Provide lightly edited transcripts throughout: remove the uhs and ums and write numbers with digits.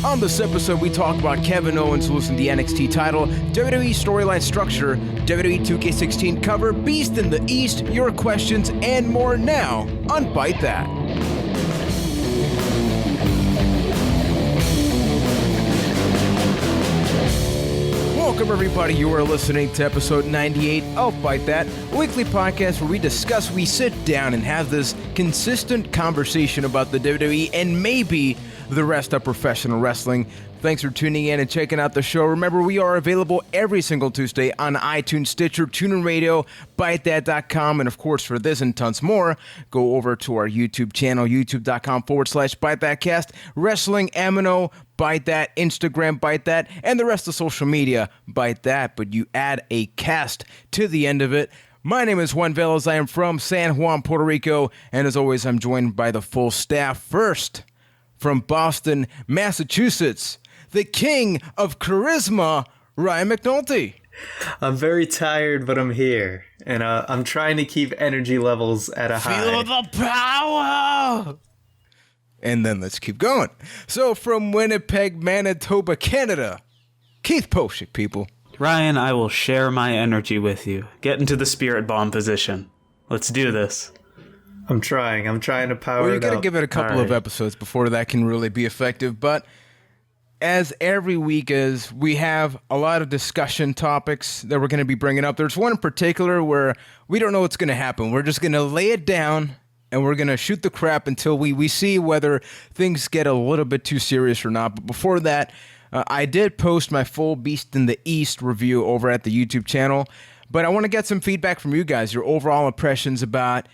On this episode, we talk about Kevin Owens losing the NXT title, WWE storyline structure, WWE 2K16 cover, Beast in the East, your questions, and more now on Byte That. Welcome everybody, you are listening to episode 98 of Byte That, a weekly podcast where we sit down and have this consistent conversation about the WWE and maybe the rest of professional wrestling. Thanks for tuning in and checking out the show. Remember, we are available every single Tuesday on iTunes, Stitcher, TuneIn Radio, ByteThat.com, and of course, for this and tons more, go over to our YouTube channel, youtube.com/ByteThatCast, Wrestling M&O, Byte That, Instagram, Byte That, and the rest of social media, Byte That, but you add a cast to the end of it. My name is Juan Velas. I am from San Juan, Puerto Rico, and as always, I'm joined by the full staff. First, from Boston, Massachusetts, the king of charisma, Ryan McNulty. I'm very tired, but I'm here, and I'm trying to keep energy levels at a high. Feel the power! And then let's keep going. So from Winnipeg, Manitoba, Canada, Keith Poshik, people. Ryan, I will share my energy with you. Get into the spirit bomb position. Let's do this. I'm trying to power it up. Well, you gotta give it a couple of episodes before that can really be effective, but as every week is, we have a lot of discussion topics that we're going to be bringing up. There's one in particular where we don't know what's going to happen. We're just going to lay it down, and we're going to shoot the crap until we see whether things get a little bit too serious or not. But before that, I did post my full Beast in the East review over at the YouTube channel, but I want to get some feedback from you guys, your overall impressions about,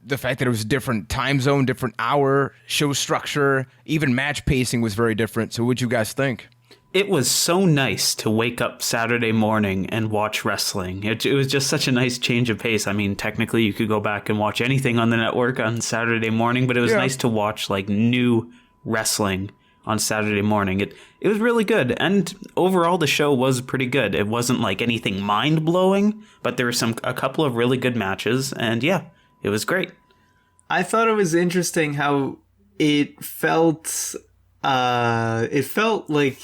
the fact that it was a different time zone, different hour, show structure, even match pacing was very different. So what'd you guys think? It was so nice to wake up Saturday morning and watch wrestling. It was just such a nice change of pace. I mean, technically you could go back and watch anything on the network on Saturday morning, but it was nice to watch like new wrestling on Saturday morning. It was really good. And overall the show was pretty good. It wasn't like anything mind-blowing, but there were a couple of really good matches, and yeah, it was great. I thought it was interesting how it felt like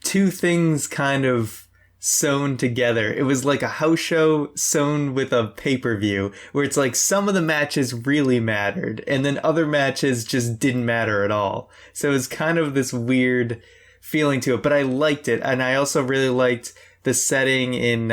two things kind of sewn together. It was like a house show sewn with a pay-per-view, where it's like some of the matches really mattered, and then other matches just didn't matter at all. So it was kind of this weird feeling to it, but I liked it. And I also really liked the setting in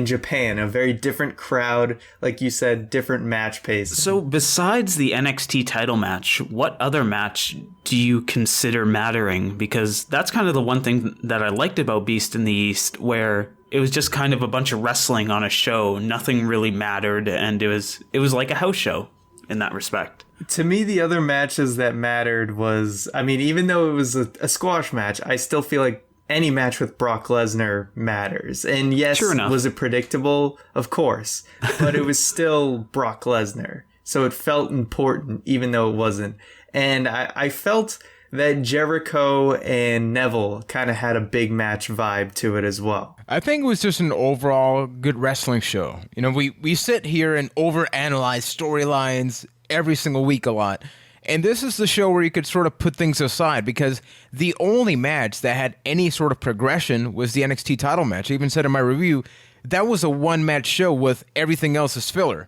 Japan, a very different crowd, like you said, different match pace. So besides the NXT title match, what other match do you consider mattering? Because that's kind of the one thing that I liked about Beast in the East, where it was just kind of a bunch of wrestling on a show. Nothing really mattered, and it was like a house show in that respect. To me, the other matches that mattered was, even though it was a squash match, I still feel like any match with Brock Lesnar matters. And yes, sure enough. Was it predictable? Of course. But it was still Brock Lesnar. So it felt important, even though it wasn't. And I felt that Jericho and Neville kind of had a big match vibe to it as well. I think it was just an overall good wrestling show. We sit here and overanalyze storylines every single week a lot. And this is the show where you could sort of put things aside, because the only match that had any sort of progression was the NXT title match. I even said in my review, that was a one-match show with everything else as filler.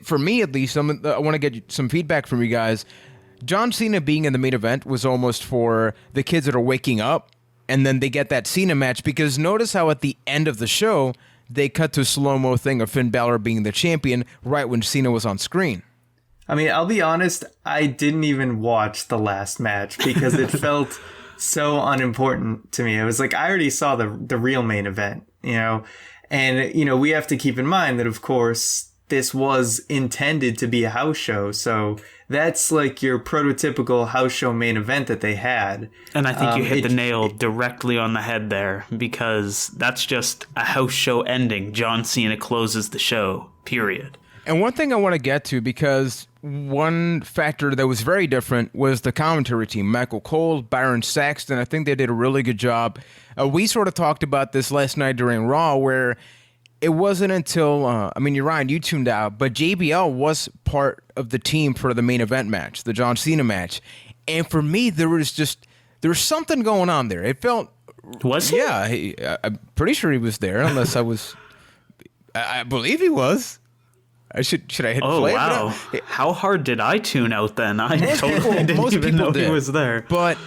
For me, at least, I want to get some feedback from you guys. John Cena being in the main event was almost for the kids that are waking up, and then they get that Cena match, because notice how at the end of the show, they cut to a slow-mo thing of Finn Balor being the champion right when Cena was on screen. I'll be honest, I didn't even watch the last match because it felt so unimportant to me. It was like, I already saw the real main event, and, we have to keep in mind that, of course, this was intended to be a house show. So that's like your prototypical house show main event that they had. And I think you hit the nail directly on the head there, because that's just a house show ending. John Cena closes the show, period. And one thing I want to get to, because one factor that was very different was the commentary team. Michael Cole, Byron Saxton, I think they did a really good job. We sort of talked about this last night during Raw, where it wasn't until, Ryan, you tuned out, but JBL was part of the team for the main event match, the John Cena match. And for me, there was something going on there. It felt... Was he? Yeah, I'm pretty sure he was there, unless I was... I believe he was. Should I hit play? Wow. How hard did I tune out then? I totally didn't even know he was there. But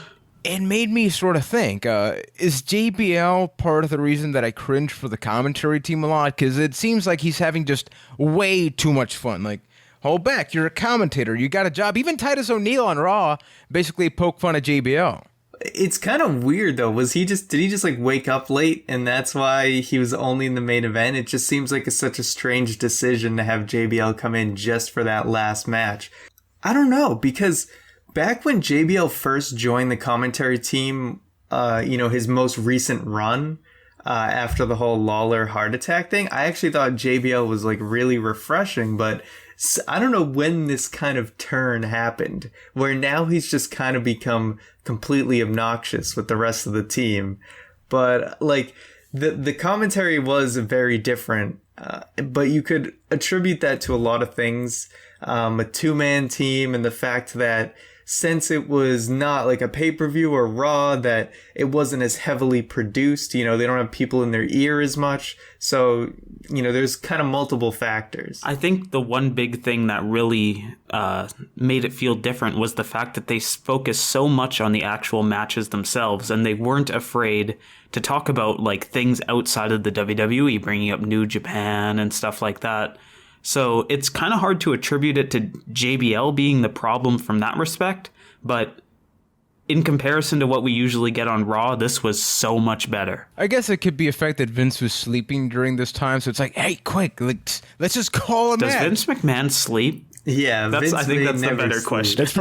it made me sort of think, is JBL part of the reason that I cringe for the commentary team a lot? Because it seems like he's having just way too much fun. Like, hold back, you're a commentator, you got a job. Even Titus O'Neil on Raw basically poked fun at JBL. It's kind of weird though. Did he just like wake up late and that's why he was only in the main event? It just seems like it's such a strange decision to have JBL come in just for that last match. I don't know, because back when JBL first joined the commentary team, his most recent run, after the whole Lawler heart attack thing, I actually thought JBL was like really refreshing, but I don't know when this kind of turn happened, where now he's just kind of become completely obnoxious with the rest of the team. But like the commentary was very different, but you could attribute that to a lot of things. A two-man team and the fact that since it was not like a pay-per-view or Raw, that it wasn't as heavily produced, they don't have people in their ear as much. So, there's kind of multiple factors. I think the one big thing that really made it feel different was the fact that they focused so much on the actual matches themselves, and they weren't afraid to talk about like things outside of the WWE, bringing up New Japan and stuff like that. So it's kind of hard to attribute it to JBL being the problem from that respect, but in comparison to what we usually get on Raw, this was so much better. I guess it could be a fact that Vince was sleeping during this time, so it's like, hey, quick, let's just call him. Does Vince McMahon sleep? Yeah, I think that's the better question. That's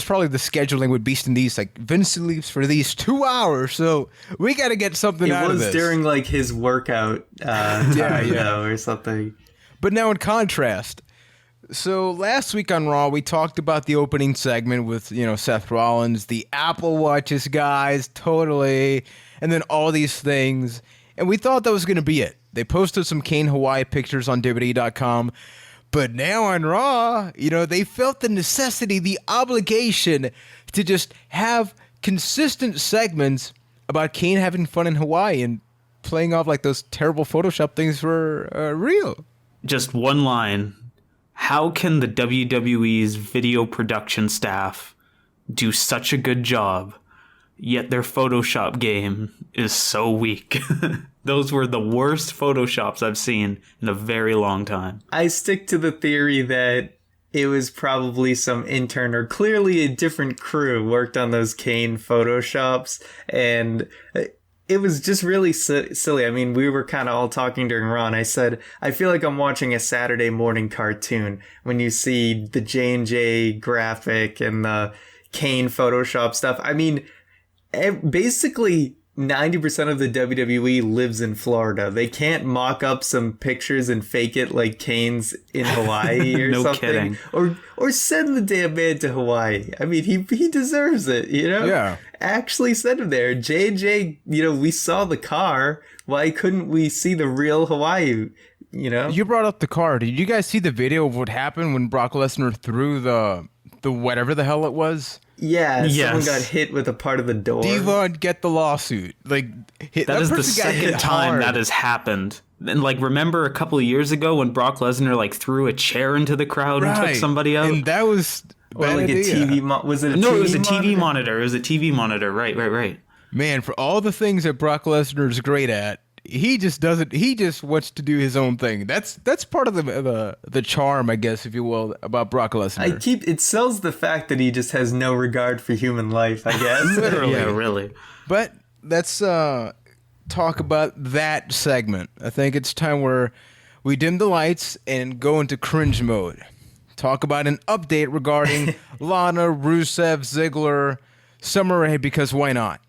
probably the scheduling with Beast and East. Like, Vince sleeps for these 2 hours, so we got to get something out of this. It was during like his workout time, or something. But now in contrast, so last week on Raw, we talked about the opening segment with, Seth Rollins, the Apple Watches guys, totally, and then all these things, and we thought that was going to be it. They posted some Kane Hawaii pictures on WWE.com, but now on Raw, they felt the necessity, the obligation to just have consistent segments about Kane having fun in Hawaii and playing off like those terrible Photoshop things were real. Just one line. How can the WWE's video production staff do such a good job, yet their Photoshop game is so weak? Those were the worst Photoshops I've seen in a very long time. I stick to the theory that it was probably some intern or clearly a different crew worked on those Kane Photoshops, and it was just really silly. I mean, we were kind of all talking during Raw, and I said, I feel like I'm watching a Saturday morning cartoon when you see the J&J graphic and the Kane Photoshop stuff. I mean, basically 90% of the WWE lives in Florida. They can't mock up some pictures and fake it like Kane's in Hawaii or no something. Kidding. Or send the damn man to Hawaii. I mean, he deserves it, Yeah. Actually send him there. J&J, we saw the car. Why couldn't we see the real Hawaii, You brought up the car. Did you guys see the video of what happened when Brock Lesnar threw the whatever the hell it was? Yeah, someone got hit with a part of the door. Devon, get the lawsuit. Like, that is the second time that has happened. And remember a couple of years ago when Brock Lesnar threw a chair into the crowd and took somebody out? And that was a TV. Was it a TV? No, it was a TV monitor. It was a TV monitor. Right. Man, for all the things that Brock Lesnar is great at, he just doesn't. He just wants to do his own thing. That's part of the charm, I guess, if you will, about Brock Lesnar. It sells the fact that he just has no regard for human life, I guess. Literally, yeah, really. But let's talk about that segment. I think it's time where we dim the lights and go into cringe mode. Talk about an update regarding Lana, Rusev, Ziggler, Summer Rae, because why not?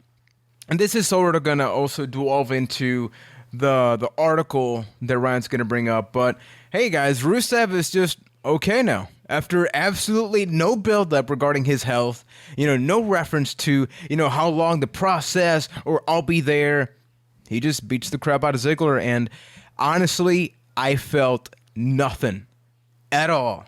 And this is sort of going to also delve into the article that Ryan's going to bring up. But, hey, guys, Rusev is just okay now. After absolutely no build-up regarding his health, no reference to, how long the process or I'll be there. He just beats the crap out of Ziggler. And honestly, I felt nothing at all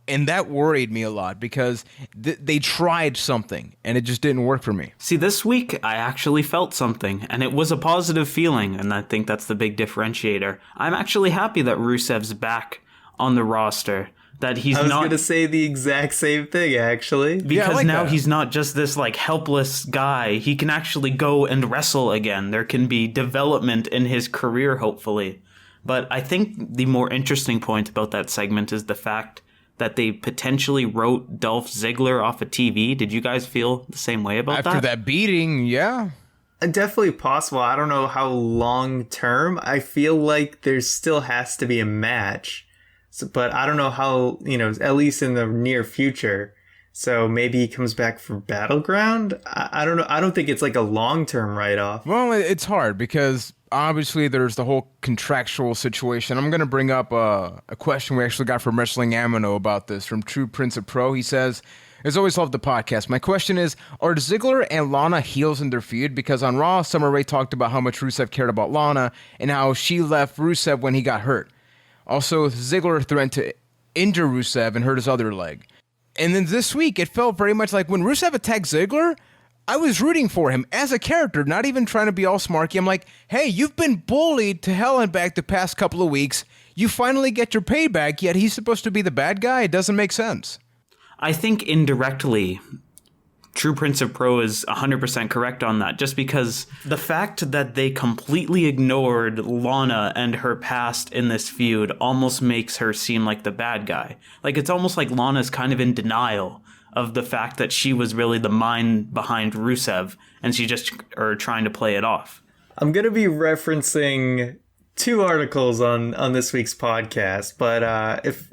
And that worried me a lot because they tried something and it just didn't work for me. See, this week I actually felt something, and it was a positive feeling, and I think that's the big differentiator. I'm actually happy that Rusev's back on the roster. That he's not. I was going to say the exact same thing, actually. Because now he's not just this like helpless guy. He can actually go and wrestle again. There can be development in his career, hopefully. But I think the more interesting point about that segment is the fact that they potentially wrote Dolph Ziggler off of TV. Did you guys feel the same way about that? After that beating, yeah. Definitely possible. I don't know how long term. I feel like there still has to be a match. So, but I don't know how, at least in the near future. So maybe he comes back for Battleground? I don't know. I don't think it's like a long-term write-off. Well, it's hard because obviously there's the whole contractual situation. I'm going to bring up a question we actually got from Wrestling Amino about this from True Prince of Pro. He says, "As always, love the podcast. My question is, are Ziggler and Lana heels in their feud? Because on Raw, Summer Rae talked about how much Rusev cared about Lana and how she left Rusev when he got hurt. Also, Ziggler threatened to injure Rusev and hurt his other leg. And then this week, it felt very much like when Rusev attacked Ziggler, I was rooting for him as a character, not even trying to be all smarky. I'm like, hey, you've been bullied to hell and back the past couple of weeks. You finally get your payback, yet he's supposed to be the bad guy? It doesn't make sense." I think indirectly, True Prince of Pro is 100% correct on that, just because the fact that they completely ignored Lana and her past in this feud almost makes her seem like the bad guy. Like, it's almost like Lana's kind of in denial of the fact that she was really the mind behind Rusev, and she just are trying to play it off. I'm going to be referencing two articles on this week's podcast, but if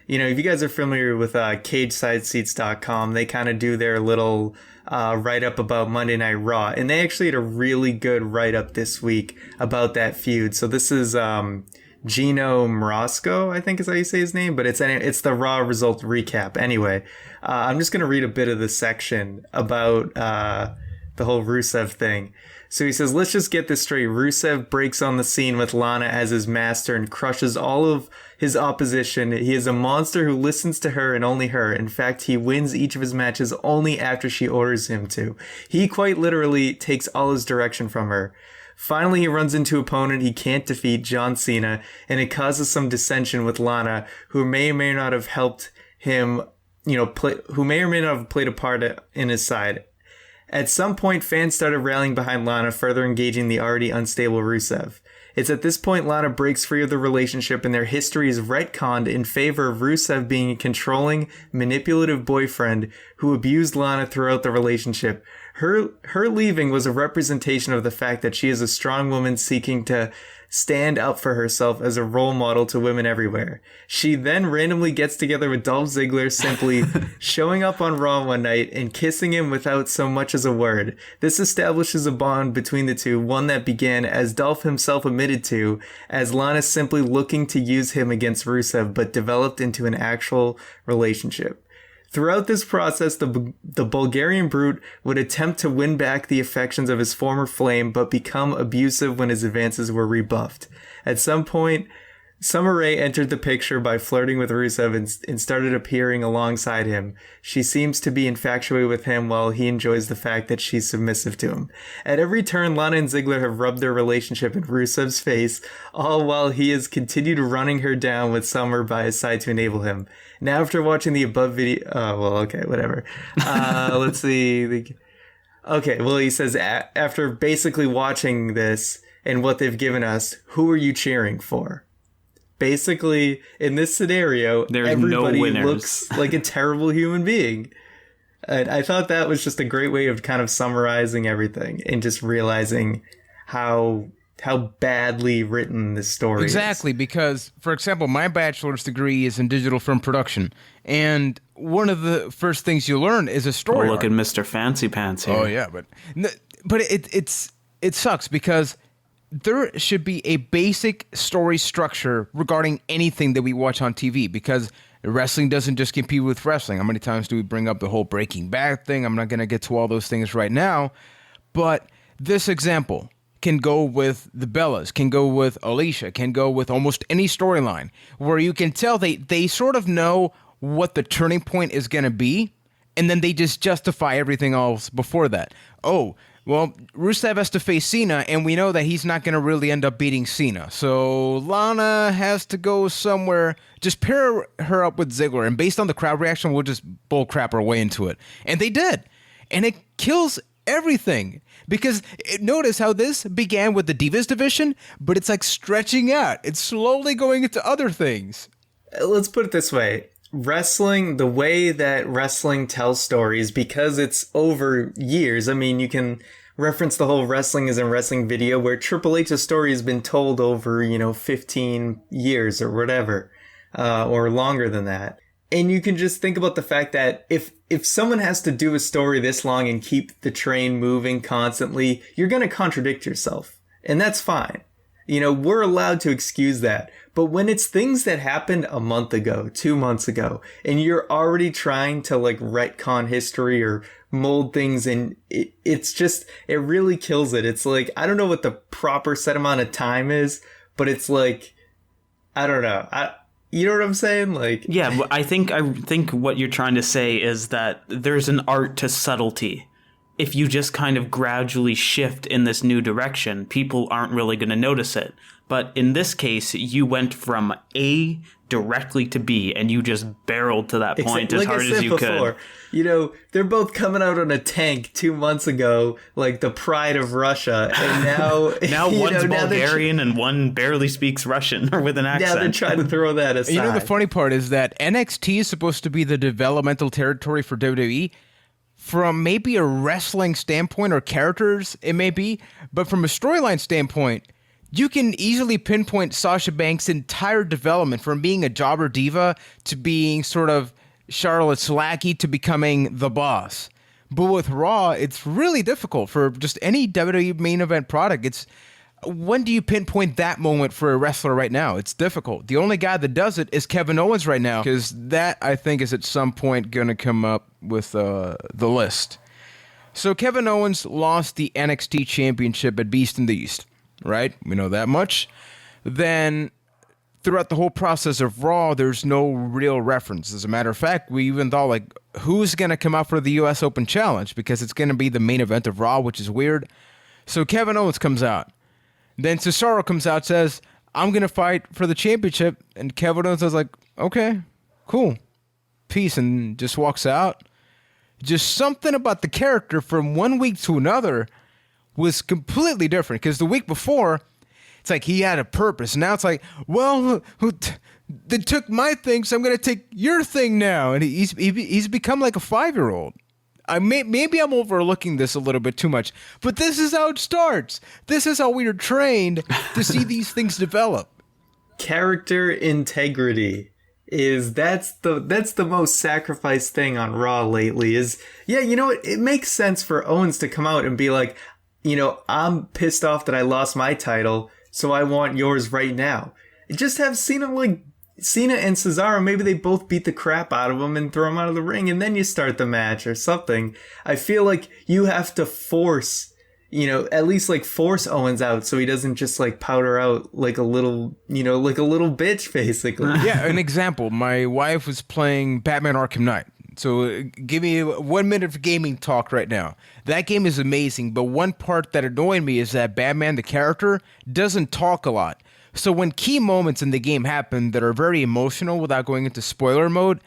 you guys are familiar with CageSideSeats.com, they kind of do their little write-up about Monday Night Raw, and they actually had a really good write-up this week about that feud. So this is Gino Morosco, I think is how you say his name, but it's the Raw result recap. Anyway, I'm just going to read a bit of the section about the whole Rusev thing. So he says, let's just get this straight. Rusev breaks on the scene with Lana as his master and crushes all of his opposition. He is a monster who listens to her and only her. In fact, he wins each of his matches only after she orders him to. He quite literally takes all his direction from her. Finally, he runs into an opponent he can't defeat, John Cena, and it causes some dissension with Lana, who may or may not have helped him, who may or may not have played a part in his side. At some point, fans started rallying behind Lana, further engaging the already unstable Rusev. It's at this point Lana breaks free of the relationship and their history is retconned in favor of Rusev being a controlling, manipulative boyfriend who abused Lana throughout the relationship. Her leaving was a representation of the fact that she is a strong woman seeking to stand up for herself as a role model to women everywhere. She then randomly gets together with Dolph Ziggler, simply showing up on Raw one night and kissing him without so much as a word. This establishes a bond between the two, one that began, as Dolph himself admitted to, as Lana simply looking to use him against Rusev, but developed into an actual relationship. Throughout this process, the Bulgarian Brute would attempt to win back the affections of his former flame, but become abusive when his advances were rebuffed. At some point, Summer Rae entered the picture by flirting with Rusev and started appearing alongside him. She seems to be infatuated with him while he enjoys the fact that she's submissive to him. At every turn, Lana and Ziggler have rubbed their relationship in Rusev's face, all while he has continued running her down with Summer by his side to enable him. Now, after watching the above video... Oh, well, okay, whatever. Let's see. Okay, well, he says, after basically watching this and what they've given us, who are you cheering for? Basically, in this scenario, everybody looks like a terrible human being. And I thought that was just a great way of kind of summarizing everything and just realizing how badly written this story is. Exactly, because, for example, my bachelor's degree is in digital film production, and one of the first things you learn is a story. Oh, look at Mr. Fancy Pants here. Oh, yeah, but it sucks because there should be a basic story structure regarding anything that we watch on TV, because wrestling doesn't just compete with wrestling. How many times do we bring up the whole Breaking Bad thing? I'm not going to get to all those things right now, but this example can go with the Bellas, can go with Alicia, can go with almost any storyline where you can tell they sort of know what the turning point is going to be, and then they just justify everything else before that. Oh, well, Rusev has to face Cena, and we know that he's not going to really end up beating Cena. So Lana has to go somewhere. Just pair her up with Ziggler, and based on the crowd reaction, we'll just bullcrap our way into it. And they did. And it kills everything. Because notice how this began with the Divas division, but it's like stretching out. It's slowly going into other things. Let's put it this way. Wrestling, the way that wrestling tells stories, because it's over years. I mean, you can reference the whole Wrestling Isn't Wrestling video where Triple H's story has been told over, 15 years or whatever, or longer than that. And you can just think about the fact that if someone has to do a story this long and keep the train moving constantly, you're going to contradict yourself. And that's fine. We're allowed to excuse that. But when it's things that happened a month ago, 2 months ago, and you're already trying to retcon history or mold things, and it really kills it. It's like, I don't know what the proper set amount of time is, but it's like, I don't know. You know what I'm saying? Yeah, I think what you're trying to say is that there's an art to subtlety. If you just kind of gradually shift in this new direction, people aren't really going to notice it. But in this case, you went from A directly to B, and you just barreled to that point as hard as you could. They're both coming out on a tank 2 months ago, like the pride of Russia, and now one's Bulgarian and one barely speaks Russian or with an accent. Now they're trying to throw that aside. The funny part is that NXT is supposed to be the developmental territory for WWE. From maybe a wrestling standpoint or characters, it may be, but from a storyline standpoint, you can easily pinpoint Sasha Banks' entire development from being a jobber diva to being sort of Charlotte's lackey to becoming the boss. But with Raw, it's really difficult for just any WWE main event product. When do you pinpoint that moment for a wrestler right now? It's difficult. The only guy that does it is Kevin Owens right now, because that, I think, is at some point going to come up with the list. So Kevin Owens lost the NXT Championship at Beast in the East, right? We know that much. Then throughout the whole process of Raw, there's no real reference. As a matter of fact, we even thought, who's going to come out for the U.S. Open Challenge? Because it's going to be the main event of Raw, which is weird. So Kevin Owens comes out. Then Cesaro comes out, says, I'm going to fight for the championship. And Kevin Owens is like, okay, cool. Peace. And just walks out. Just something about the character from one week to another was completely different. Because the week before, it's like he had a purpose. Now it's like, well, they took my thing, so I'm going to take your thing now. And he's become like a 5-year-old. Maybe I'm overlooking this a little bit too much, but this is how it starts. This is how we are trained to see these things develop. Character integrity that's the most sacrificed thing on Raw lately. It makes sense for Owens to come out and be like, I'm pissed off that I lost my title, so I want yours right now. Just have Cena and Cesaro, maybe they both beat the crap out of him and throw him out of the ring, and then you start the match or something. I feel like you have to force, at least force Owens out so he doesn't just powder out like a little bitch, basically. Yeah, an example. My wife was playing Batman Arkham Knight. So give me 1 minute of gaming talk right now. That game is amazing, but one part that annoyed me is that Batman, the character, doesn't talk a lot. So when key moments in the game happen that are very emotional without going into spoiler mode,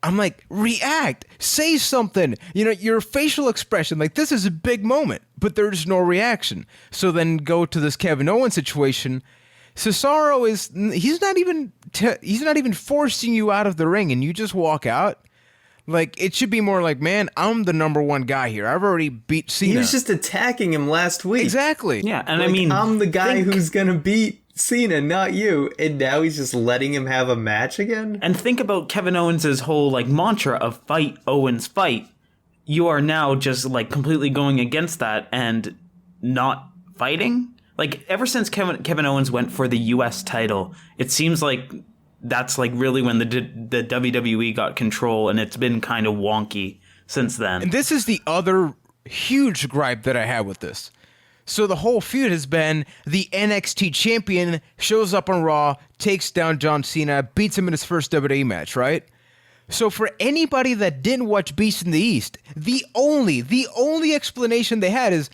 I'm like, react, say something. Your facial expression, this is a big moment, but there's no reaction. So then go to this Kevin Owens situation. Cesaro he's not even forcing you out of the ring, and you just walk out. It should be more like, man, I'm the number one guy here. I've already beat Cena. He was just attacking him last week. Exactly. Yeah, and I'm the guy who's gonna beat Cena, not you, and now he's just letting him have a match again? And think about Kevin Owens' whole mantra of fight, Owens, fight. You are now just completely going against that and not fighting? Ever since Kevin Owens went for the US title, it seems like that's really when the WWE got control, and it's been kind of wonky since then. And this is the other huge gripe that I have with this. So the whole feud has been the NXT champion shows up on Raw, takes down John Cena, beats him in his first WWE match, right? So for anybody that didn't watch Beast in the East, the only explanation they had is,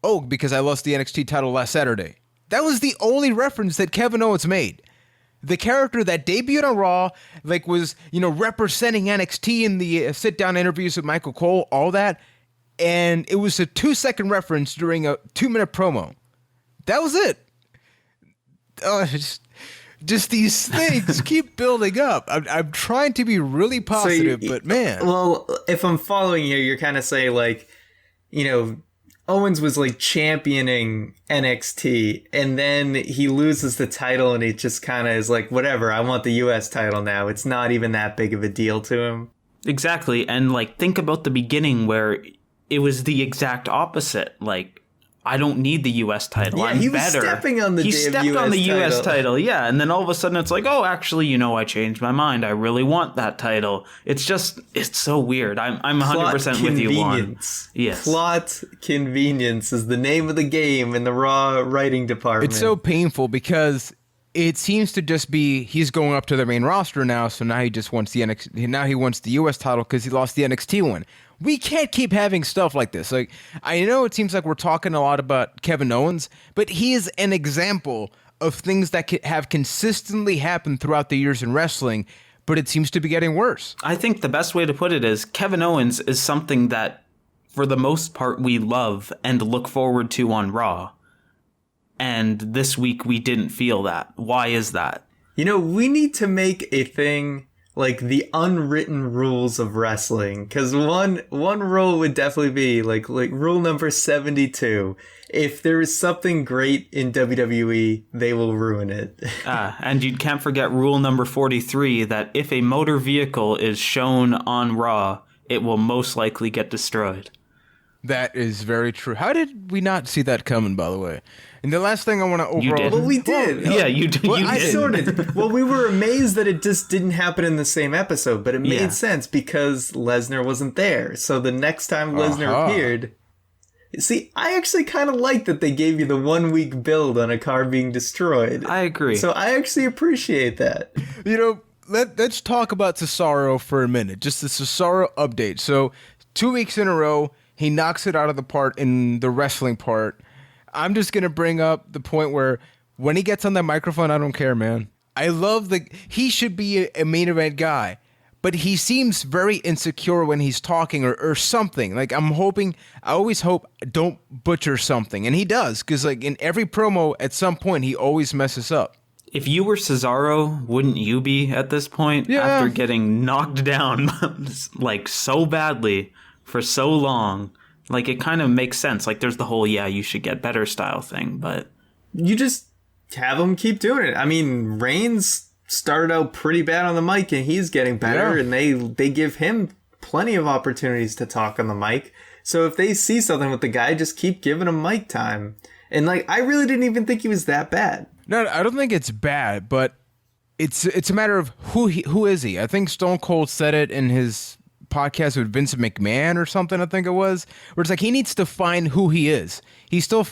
oh, because I lost the NXT title last Saturday. That was the only reference that Kevin Owens made. The character that debuted on Raw, like, was, representing NXT in the sit-down interviews with Michael Cole, all that, and it was a 2-second reference during a 2-minute promo. That was it. Just these things keep building up. I'm trying to be really positive, but man. Well, if I'm following you, you're kind of saying, like, Owens was like championing NXT, and then he loses the title, and he just kind of is like, whatever, I want the US title now. It's not even that big of a deal to him. Exactly. And like, think about the beginning where it was the exact opposite. Like, I don't need the US title. I'm he was better. Stepping on the he damn stepped US on the US title. title, yeah. And then all of a sudden it's like, oh, actually, I changed my mind. I really want that title. It's so weird. I'm 100% with you on. Yes. Plot convenience is the name of the game in the Raw writing department. It's so painful because it seems to just be he's going up to the main roster now, so now he just wants the NXT. Now he wants the US title because he lost the NXT one. We can't keep having stuff like this. Like, I know it seems like we're talking a lot about Kevin Owens, but he is an example of things that have consistently happened throughout the years in wrestling, but it seems to be getting worse. I think the best way to put it is Kevin Owens is something that, for the most part, we love and look forward to on Raw. And this week we didn't feel that. Why is that? We need to make a thing like the unwritten rules of wrestling, because one rule would definitely be like rule number 72: if there is something great in WWE, they will ruin it. And you can't forget rule number 43, that if a motor vehicle is shown on Raw, it will most likely get destroyed. That is very true. How did we not see that coming, by the way? And the last thing I want to overall... You did. Well, we did. Yeah, you did. Well, I did. Sort of. Well, we were amazed that it just didn't happen in the same episode, but it made sense because Lesnar wasn't there. So the next time Lesnar appeared... See, I actually kind of like that they gave you the 1-week build on a car being destroyed. I agree. So I actually appreciate that. Let's talk about Cesaro for a minute. Just the Cesaro update. So 2 weeks in a row, he knocks it out of the park in the wrestling part. I'm just going to bring up the point where when he gets on that microphone, I don't care, man. I love he should be a main event guy, but he seems very insecure when he's talking or something. Like, I always hope, don't butcher something. And he does, because like in every promo at some point, he always messes up. If you were Cesaro, wouldn't you be at this point? Yeah. After getting knocked down like so badly for so long? Like, it kind of makes sense. Like, there's the whole, you should get better style thing, but... You just have him keep doing it. I mean, Reigns started out pretty bad on the mic, and he's getting better, and they give him plenty of opportunities to talk on the mic. So if they see something with the guy, just keep giving him mic time. And, like, I really didn't even think he was that bad. No, I don't think it's bad, but it's a matter of who is he? I think Stone Cold said it in his podcast with Vince McMahon or something, I think it was, where it's like he needs to find who he is. He's still...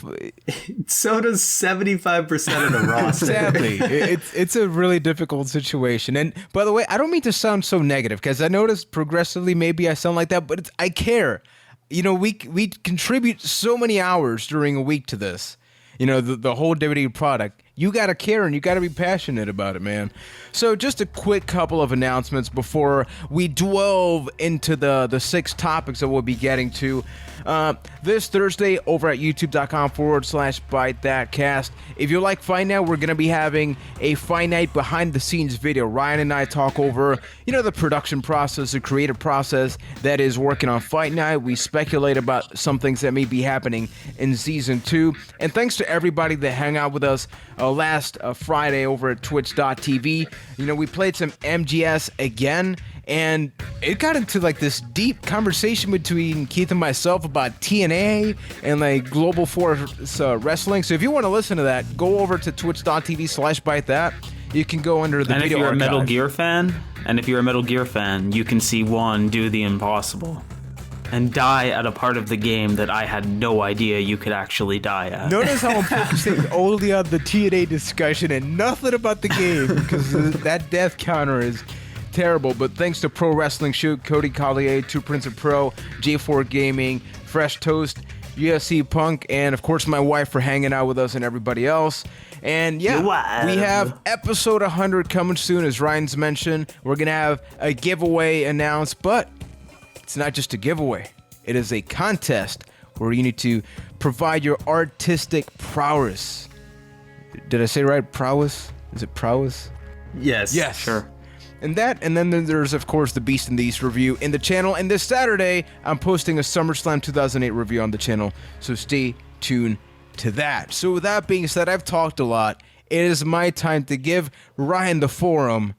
So does 75% of the roster. Exactly. It's a really difficult situation. And by the way, I don't mean to sound so negative, because I noticed progressively maybe I sound like that, but I care. We contribute so many hours during a week to this. The whole WWE product. You got to care and you got to be passionate about it, man. So just a quick couple of announcements before we delve into the 6 topics that we'll be getting to. This Thursday over at youtube.com/Byte That Cast. If you like Fight Night, we're going to be having a Fight Night behind the scenes video. Ryan and I talk over, the production process, the creative process that is working on Fight Night. We speculate about some things that may be happening in season 2. And thanks to everybody that hung out with us last Friday over at twitch.tv. We played some MGS again, and it got into like this deep conversation between Keith and myself about TNA and like Global Force Wrestling. So if you want to listen to that, go over to twitch.tv/Byte That. You can go under the video archive. And if you're a Metal Gear fan, you can see Juan do the impossible and die at a part of the game that I had no idea you could actually die at. Notice how I'm focusing only on the TNA discussion and nothing about the game, because that death counter is terrible, but thanks to Pro Wrestling Shoot, Cody Collier, Two Prince of Pro, J4 Gaming, Fresh Toast, UFC Punk, and of course my wife for hanging out with us and everybody else. And yeah, we have episode 100 coming soon, as Ryan's mentioned. We're going to have a giveaway announced, but it's not just a giveaway. It is a contest where you need to provide your artistic prowess. Did I say right? Prowess? Is it prowess? Yes. Yes. Sure. And then there's, of course, the Beast in the East review in the channel. And this Saturday, I'm posting a SummerSlam 2008 review on the channel, so stay tuned to that. So with that being said, I've talked a lot. It is my time to give Ryan the forum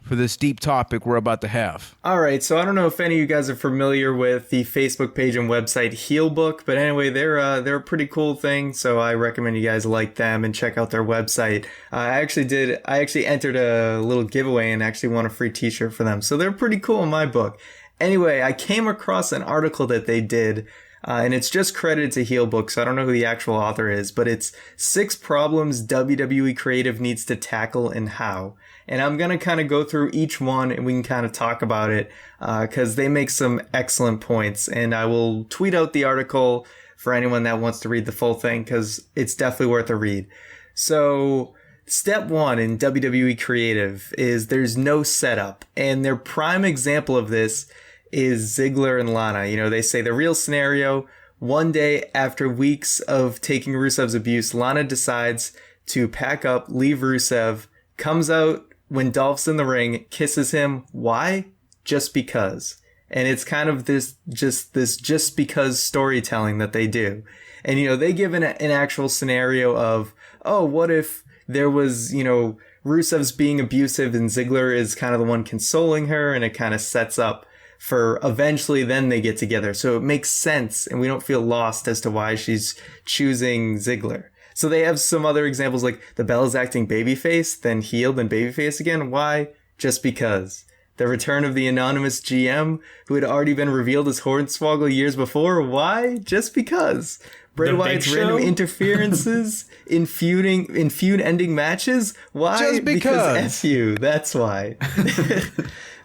for this deep topic we're about to have. All right, so I don't know if any of you guys are familiar with the Facebook page and website Heelbook, but anyway, they're a pretty cool thing, so I recommend you guys like them and check out their website. I actually entered a little giveaway and actually won a free t-shirt for them, so they're pretty cool in my book. Anyway, I came across an article that they did, and it's just credited to Heelbook, so I don't know who the actual author is, but it's 6 problems WWE Creative needs to tackle and how. And I'm going to kind of go through each one and we can kind of talk about it because they make some excellent points. And I will tweet out the article for anyone that wants to read the full thing because it's definitely worth a read. So step 1 in WWE Creative is there's no setup. And their prime example of this is Ziggler and Lana. You know, they say the real scenario, one day after weeks of taking Rusev's abuse, Lana decides to pack up, leave Rusev, comes out when Dolph's in the ring, kisses him. Why? Just because. And it's kind of this just because storytelling that they do. And, you know, they give an actual scenario of, oh, what if there was, you know, Rusev's being abusive and Ziggler is kind of the one consoling her, and it kind of sets up for eventually then they get together. So it makes sense and we don't feel lost as to why she's choosing Ziggler. So they have some other examples like the Bella's acting babyface, then heel, then babyface again. Why? Just because. The return of the anonymous GM, who had already been revealed as Hornswoggle years before. Why? Just because. Bray Wyatt's random interferences in feud-ending matches. Why? Just because. F you. That's why.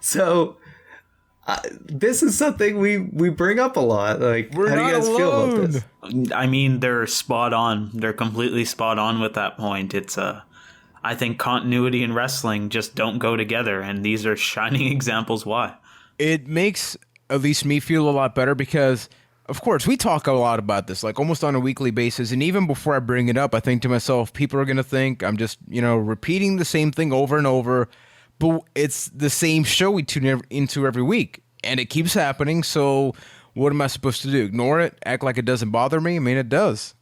So this is something we bring up a lot. Like, how do you guys feel about this? I mean, they're spot on. They're completely spot on with that point. It's I think continuity and wrestling just don't go together, and these are shining examples why. It makes at least me feel a lot better because, of course, we talk a lot about this, like almost on a weekly basis. And even before I bring it up, I think to myself, people are going to think I'm just, you know, repeating the same thing over and over. But it's the same show we tune into every week, and it keeps happening. So what am I supposed to do? Ignore it? Act like it doesn't bother me? I mean, it does.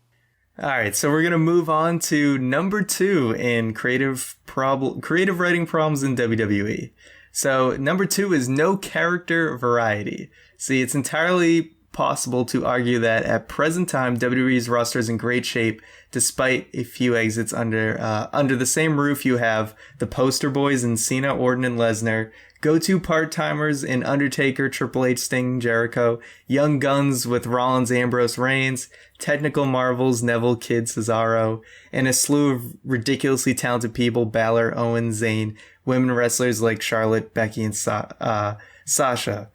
All right, so we're going to move on to number 2 in creative writing problems in WWE. So number 2 is no character variety. See, it's entirely possible to argue that at present time, WWE's roster is in great shape, despite a few exits under the same roof. You have the poster boys in Cena, Orton, and Lesnar, go-to part-timers in Undertaker, Triple H, Sting, Jericho, young guns with Rollins, Ambrose, Reigns, technical marvels, Neville, Kidd, Cesaro, and a slew of ridiculously talented people, Balor, Owens, Zayn, women wrestlers like Charlotte, Becky, and Sasha.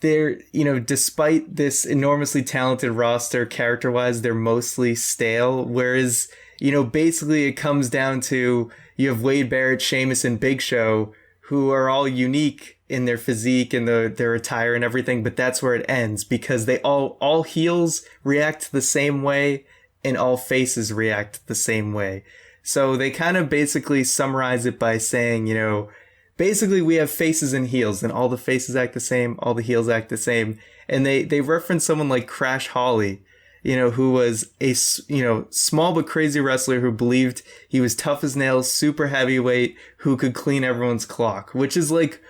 They're, you know, despite this enormously talented roster, character-wise, they're mostly stale. Whereas, you know, basically it comes down to you have Wade Barrett, Sheamus, and Big Show, who are all unique in their physique and their attire and everything, but that's where it ends because they all heels react the same way and all faces react the same way. So they kind of basically summarize it by saying, you know, basically, we have faces and heels, and all the faces act the same, all the heels act the same. And they reference someone like Crash Holly, you know, who was a, you know, small but crazy wrestler who believed he was tough as nails, super heavyweight, who could clean everyone's clock, which is like,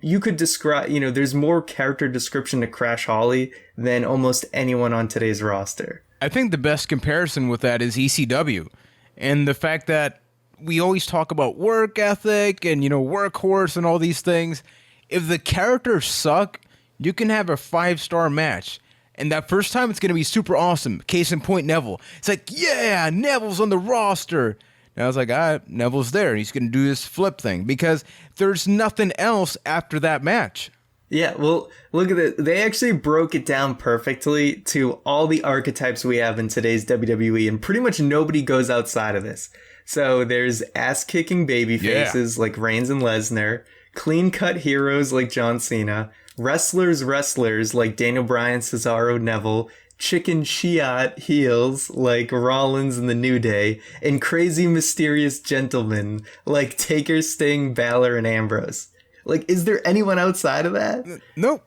you could describe, you know, there's more character description to Crash Holly than almost anyone on today's roster. I think the best comparison with that is ECW, and the fact that we always talk about work ethic and, you know, workhorse and all these things. If the characters suck, you can have a 5-star match. And that first time, it's going to be super awesome. Case in point, Neville. It's like, yeah, Neville's on the roster. And I was like, Neville's there. He's going to do this flip thing because there's nothing else after that match. Yeah, well, look at it. They actually broke it down perfectly to all the archetypes we have in today's WWE, and pretty much nobody goes outside of this. So there's ass-kicking baby faces like Reigns and Lesnar, clean-cut heroes like John Cena, wrestlers like Daniel Bryan, Cesaro, Neville, chicken shiat heels like Rollins and the New Day, and crazy mysterious gentlemen like Taker, Sting, Balor, and Ambrose. Like, is there anyone outside of that? Nope.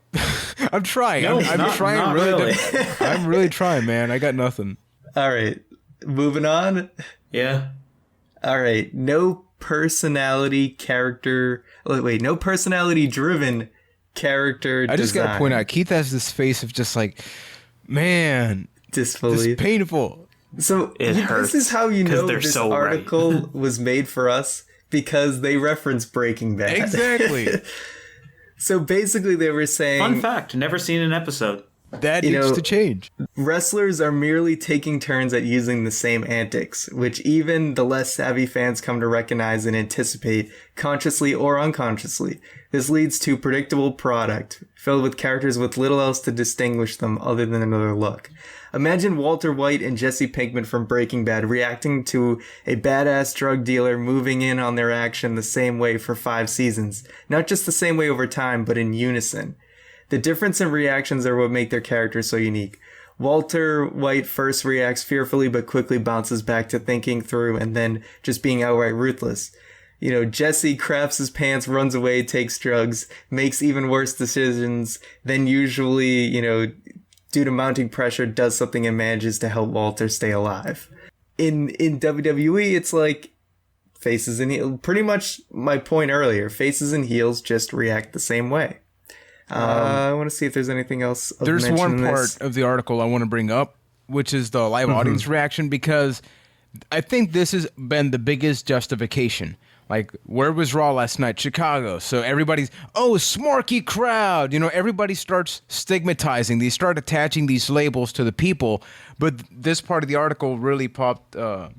I'm trying. No, I'm trying not really. really. I'm really trying, man. I got nothing. All right, moving on. Yeah. All right, no personality driven character I just design. got to point out, Keith has this face of just like, man, Disbelief. this is painful. So It hurts, this is how you 'cause know they're this so right. article was made for us, because they reference Breaking Bad. Exactly. So basically they were saying... Fun fact, never seen an episode. That needs to change. Wrestlers are merely taking turns at using the same antics, which even the less savvy fans come to recognize and anticipate, consciously or unconsciously. This leads to predictable product, filled with characters with little else to distinguish them other than another look. Imagine Walter White and Jesse Pinkman from Breaking Bad reacting to a badass drug dealer moving in on their action the same way for 5 seasons. Not just the same way over time, but in unison. The difference in reactions are what make their characters so unique. Walter White first reacts fearfully but quickly bounces back to thinking through and then just being outright ruthless. Jesse craps his pants, runs away, takes drugs, makes even worse decisions, then usually, due to mounting pressure, does something and manages to help Walter stay alive. In WWE, it's like faces and heels. Pretty much my point earlier. Faces and heels just react the same way. I want to see if there's anything else. There's one part of the article I want to bring up, which is the live audience reaction, because I think this has been the biggest justification. Like, where was Raw last night? Chicago. So everybody's, smarky crowd. Everybody starts stigmatizing. They start attaching these labels to the people. But this part of the article really popped a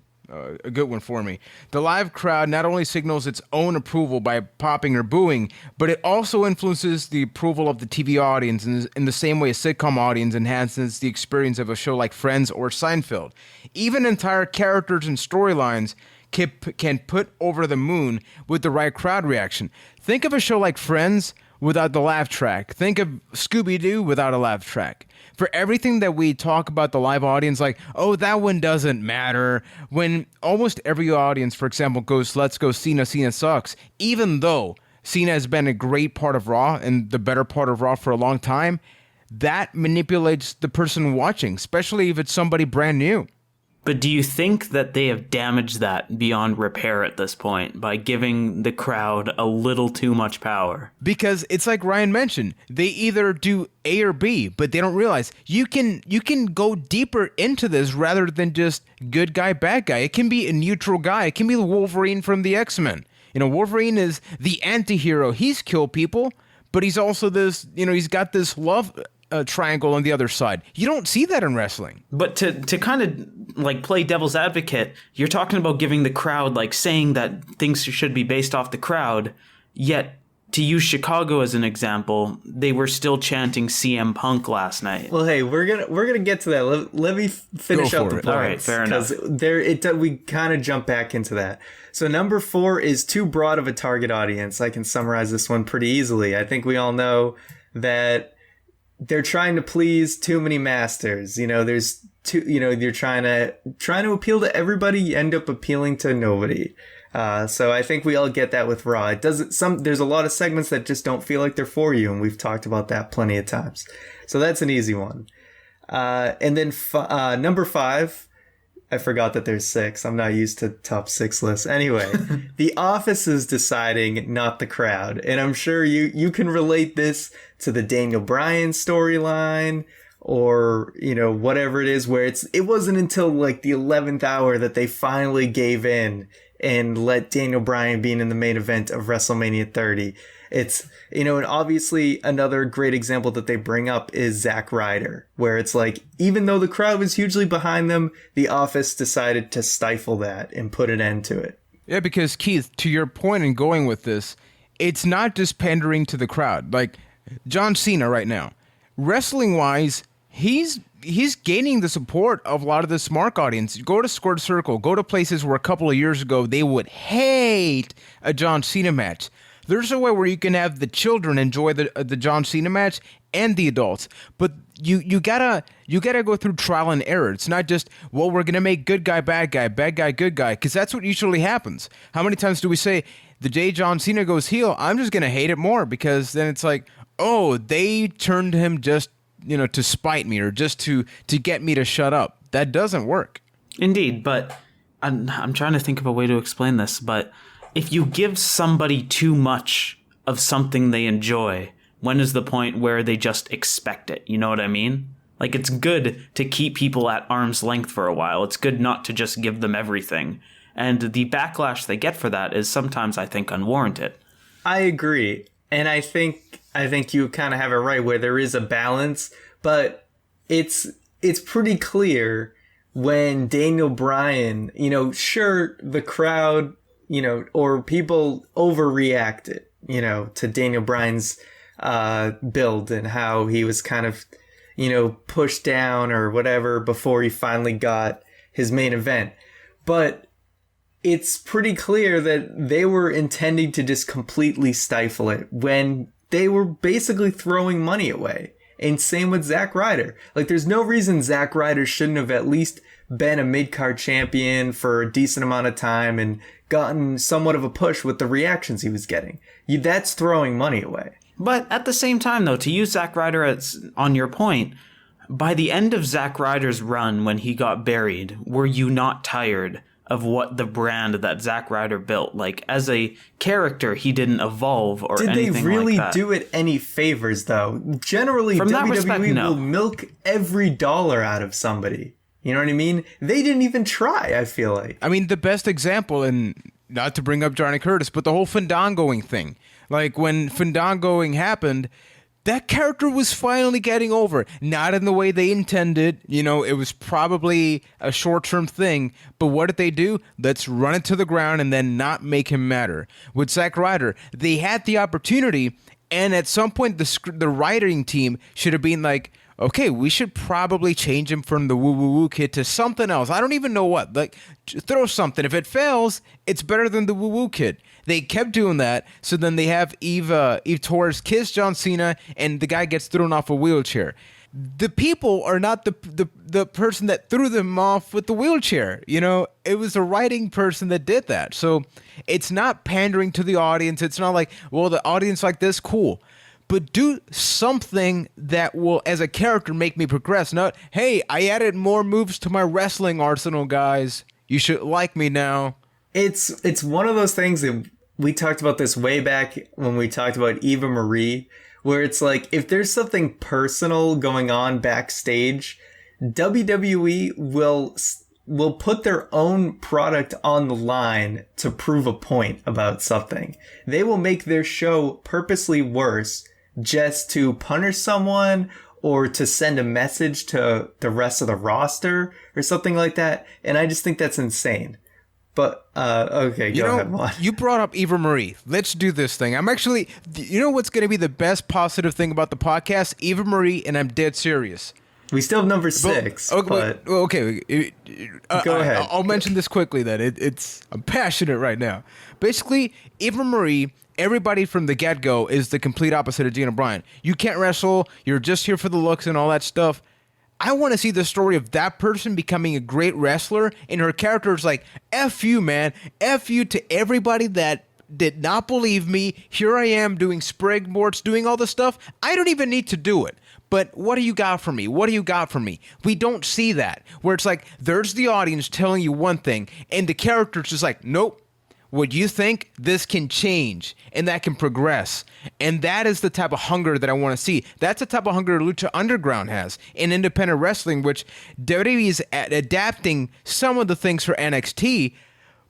good one for me. The live crowd not only signals its own approval by popping or booing, but it also influences the approval of the TV audience in the same way a sitcom audience enhances the experience of a show like Friends or Seinfeld. Even entire characters and storylines can put over the moon with the right crowd reaction. Think of a show like Friends without the laugh track. Think of Scooby-Doo without a laugh track. For everything that we talk about the live audience, like, that one doesn't matter, when almost every audience, for example, goes, let's go Cena sucks, even though Cena has been a great part of Raw and the better part of Raw for a long time, that manipulates the person watching, especially if it's somebody brand new. But do you think that they have damaged that beyond repair at this point by giving the crowd a little too much power? Because it's like Ryan mentioned, they either do A or B, but they don't realize you can go deeper into this rather than just good guy, bad guy. It can be a neutral guy. It can be the Wolverine from the X-Men. Wolverine is the anti-hero. He's killed people, but he's also this, he's got this love triangle on the other side. You don't see that in wrestling. But to kind of like play devil's advocate, you're talking about giving the crowd, like saying that things should be based off the crowd, yet to use Chicago as an example, they were still chanting CM Punk last night. Well, hey, we're gonna get to that. Let me finish out the points. All right, fair enough. Because we kind of jump back into that. So number 4 is too broad of a target audience. I can summarize this one pretty easily. I think we all know that they're trying to please too many masters. There's you're trying to appeal to everybody, you end up appealing to nobody. So I think we all get that with Raw. There's a lot of segments that just don't feel like they're for you, and we've talked about that plenty of times. So that's an easy one. And then number 5, I forgot that there's 6. I'm not used to top 6 lists. Anyway, The Office is deciding, not the crowd. And I'm sure you can relate this to the Daniel Bryan storyline, or, whatever it is, where it wasn't until like the 11th hour that they finally gave in and let Daniel Bryan be in the main event of WrestleMania 30. It's, and obviously another great example that they bring up is Zack Ryder, where it's like, even though the crowd was hugely behind them, the office decided to stifle that and put an end to it. Yeah, because Keith, to your point in going with this, it's not just pandering to the crowd. Like John Cena right now, wrestling-wise, he's gaining the support of a lot of the smart audience. Go to Squared Circle, go to places where a couple of years ago they would hate a John Cena match. There's a way where you can have the children enjoy the John Cena match and the adults, but you gotta go through trial and error. It's not just, well, we're gonna make good guy, bad guy, good guy, because that's what usually happens. How many times do we say the day John Cena goes heel, I'm just gonna hate it more, because then it's like, oh, they turned him just to spite me or just to get me to shut up. That doesn't work. Indeed, but I'm trying to think of a way to explain this, but if you give somebody too much of something they enjoy, when is the point where they just expect it? You know what I mean? Like, it's good to keep people at arm's length for a while. It's good not to just give them everything. And the backlash they get for that is sometimes, I think, unwarranted. I agree. And I think you kind of have it right where there is a balance, but it's pretty clear when Daniel Bryan, sure, the crowd, or people overreacted, to Daniel Bryan's build and how he was kind of, pushed down or whatever before he finally got his main event. But it's pretty clear that they were intending to just completely stifle it when they were basically throwing money away. And same with Zack Ryder. Like, there's no reason Zack Ryder shouldn't have at least been a mid-card champion for a decent amount of time and gotten somewhat of a push with the reactions he was getting. That's throwing money away. But at the same time, though, to use Zack Ryder as on your point, by the end of Zack Ryder's run when he got buried, were you not tired of what the brand that Zack Ryder built? Like, as a character, he didn't evolve or anything like that. Did they really do it any favors, though? Generally, From that WWE respect, no. will milk every dollar out of somebody. You know what I mean? They didn't even try, I feel like. I mean, the best example, and not to bring up Johnny Curtis, but the whole Fandangoing thing. Like, when Fandangoing happened, that character was finally getting over. Not in the way they intended. It was probably a short-term thing. But what did they do? Let's run it to the ground and then not make him matter. With Zack Ryder, they had the opportunity, and at some point, the writing team should have been like, okay, we should probably change him from the woo-woo-woo kid to something else. I don't even know what. Like, throw something. If it fails, it's better than the woo-woo kid. They kept doing that, so then they have Eve Torres kiss John Cena, and the guy gets thrown off a wheelchair. The people are not the person that threw them off with the wheelchair. It was the writing person that did that. So it's not pandering to the audience. It's not like, well, the audience like this, cool. But do something that will, as a character, make me progress. Not, hey, I added more moves to my wrestling arsenal, guys. You should like me now. It's one of those things that we talked about this way back when we talked about Eva Marie, where it's like, if there's something personal going on backstage, WWE will put their own product on the line to prove a point about something. They will make their show purposely worse just to punish someone or to send a message to the rest of the roster or something like that. And I just think that's insane. But, okay, go ahead, Juan. You brought up Eva Marie. Let's do this thing. I'm actually, what's going to be the best positive thing about the podcast? Eva Marie, and I'm dead serious. We still have number 6, but... Okay. Go ahead. I'll mention this quickly then. I'm passionate right now. Basically, Eva Marie, everybody from the get-go is the complete opposite of Gina Bryan. You can't wrestle. You're just here for the looks and all that stuff. I want to see the story of that person becoming a great wrestler, and her character is like, F you, man. F you to everybody that did not believe me. Here I am doing springboards, doing all this stuff. I don't even need to do it. But what do you got for me? What do you got for me? We don't see that, where it's like, there's the audience telling you one thing, and the character's just like, nope. What you think, this can change, and that can progress. And that is the type of hunger that I want to see. That's the type of hunger Lucha Underground has in independent wrestling, which WWE is adapting some of the things for NXT,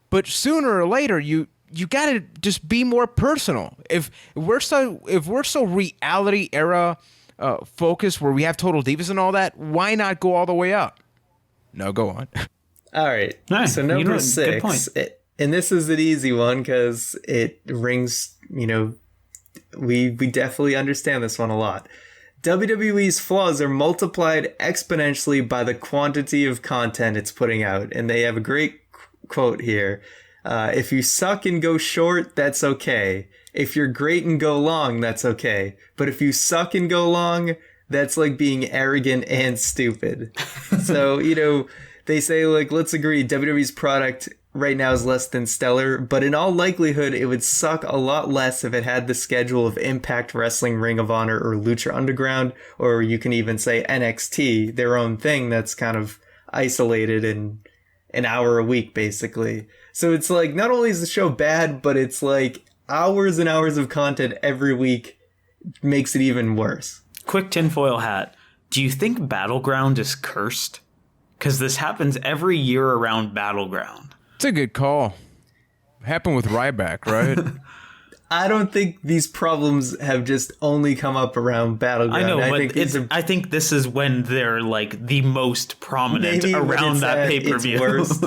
but sooner or later, you you got to just be more personal. If we're so reality era focused, where we have Total Divas and all that, why not go all the way up? No, go on. All right. Nice. So number Good point. 6, and this is an easy one because it rings, we definitely understand this one a lot. WWE's flaws are multiplied exponentially by the quantity of content it's putting out. And they have a great quote here. If you suck and go short, that's okay. If you're great and go long, that's okay. But if you suck and go long, that's like being arrogant and stupid. So, they say, like, let's agree, WWE's product right now is less than stellar, but in all likelihood, it would suck a lot less if it had the schedule of Impact Wrestling, Ring of Honor, or Lucha Underground, or you can even say NXT, their own thing that's kind of isolated in an hour a week, basically. So it's like, not only is the show bad, but it's like hours and hours of content every week makes it even worse. Quick tinfoil hat. Do you think Battleground is cursed? Because this happens every year around Battleground. It's a good call. Happened with Ryback, right? I don't think these problems have just only come up around Battleground. I know, but I think this is when they're like the most prominent around that pay-per-view. It's worse.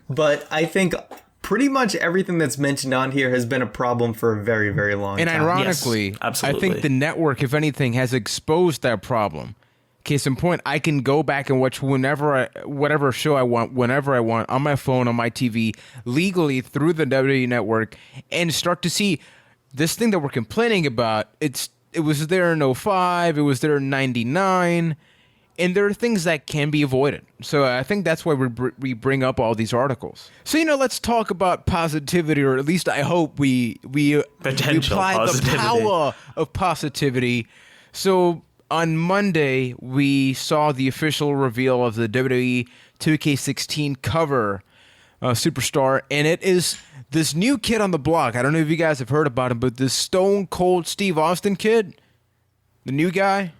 But I think pretty much everything that's mentioned on here has been a problem for a very, very long time. And ironically, yes, absolutely. I think the network, if anything, has exposed that problem. Case in point, I can go back and watch whatever show I want, whenever I want, on my phone, on my TV, legally through the WWE Network, and start to see this thing that we're complaining about. It was there in 05, it was there in 99, and there are things that can be avoided. So I think that's why we bring up all these articles. So, let's talk about positivity, or at least I hope we apply positivity. The power of positivity. So on Monday, we saw the official reveal of the WWE 2K16 cover superstar, and it is this new kid on the block. I don't know if you guys have heard about him, but this Stone Cold Steve Austin kid, the new guy,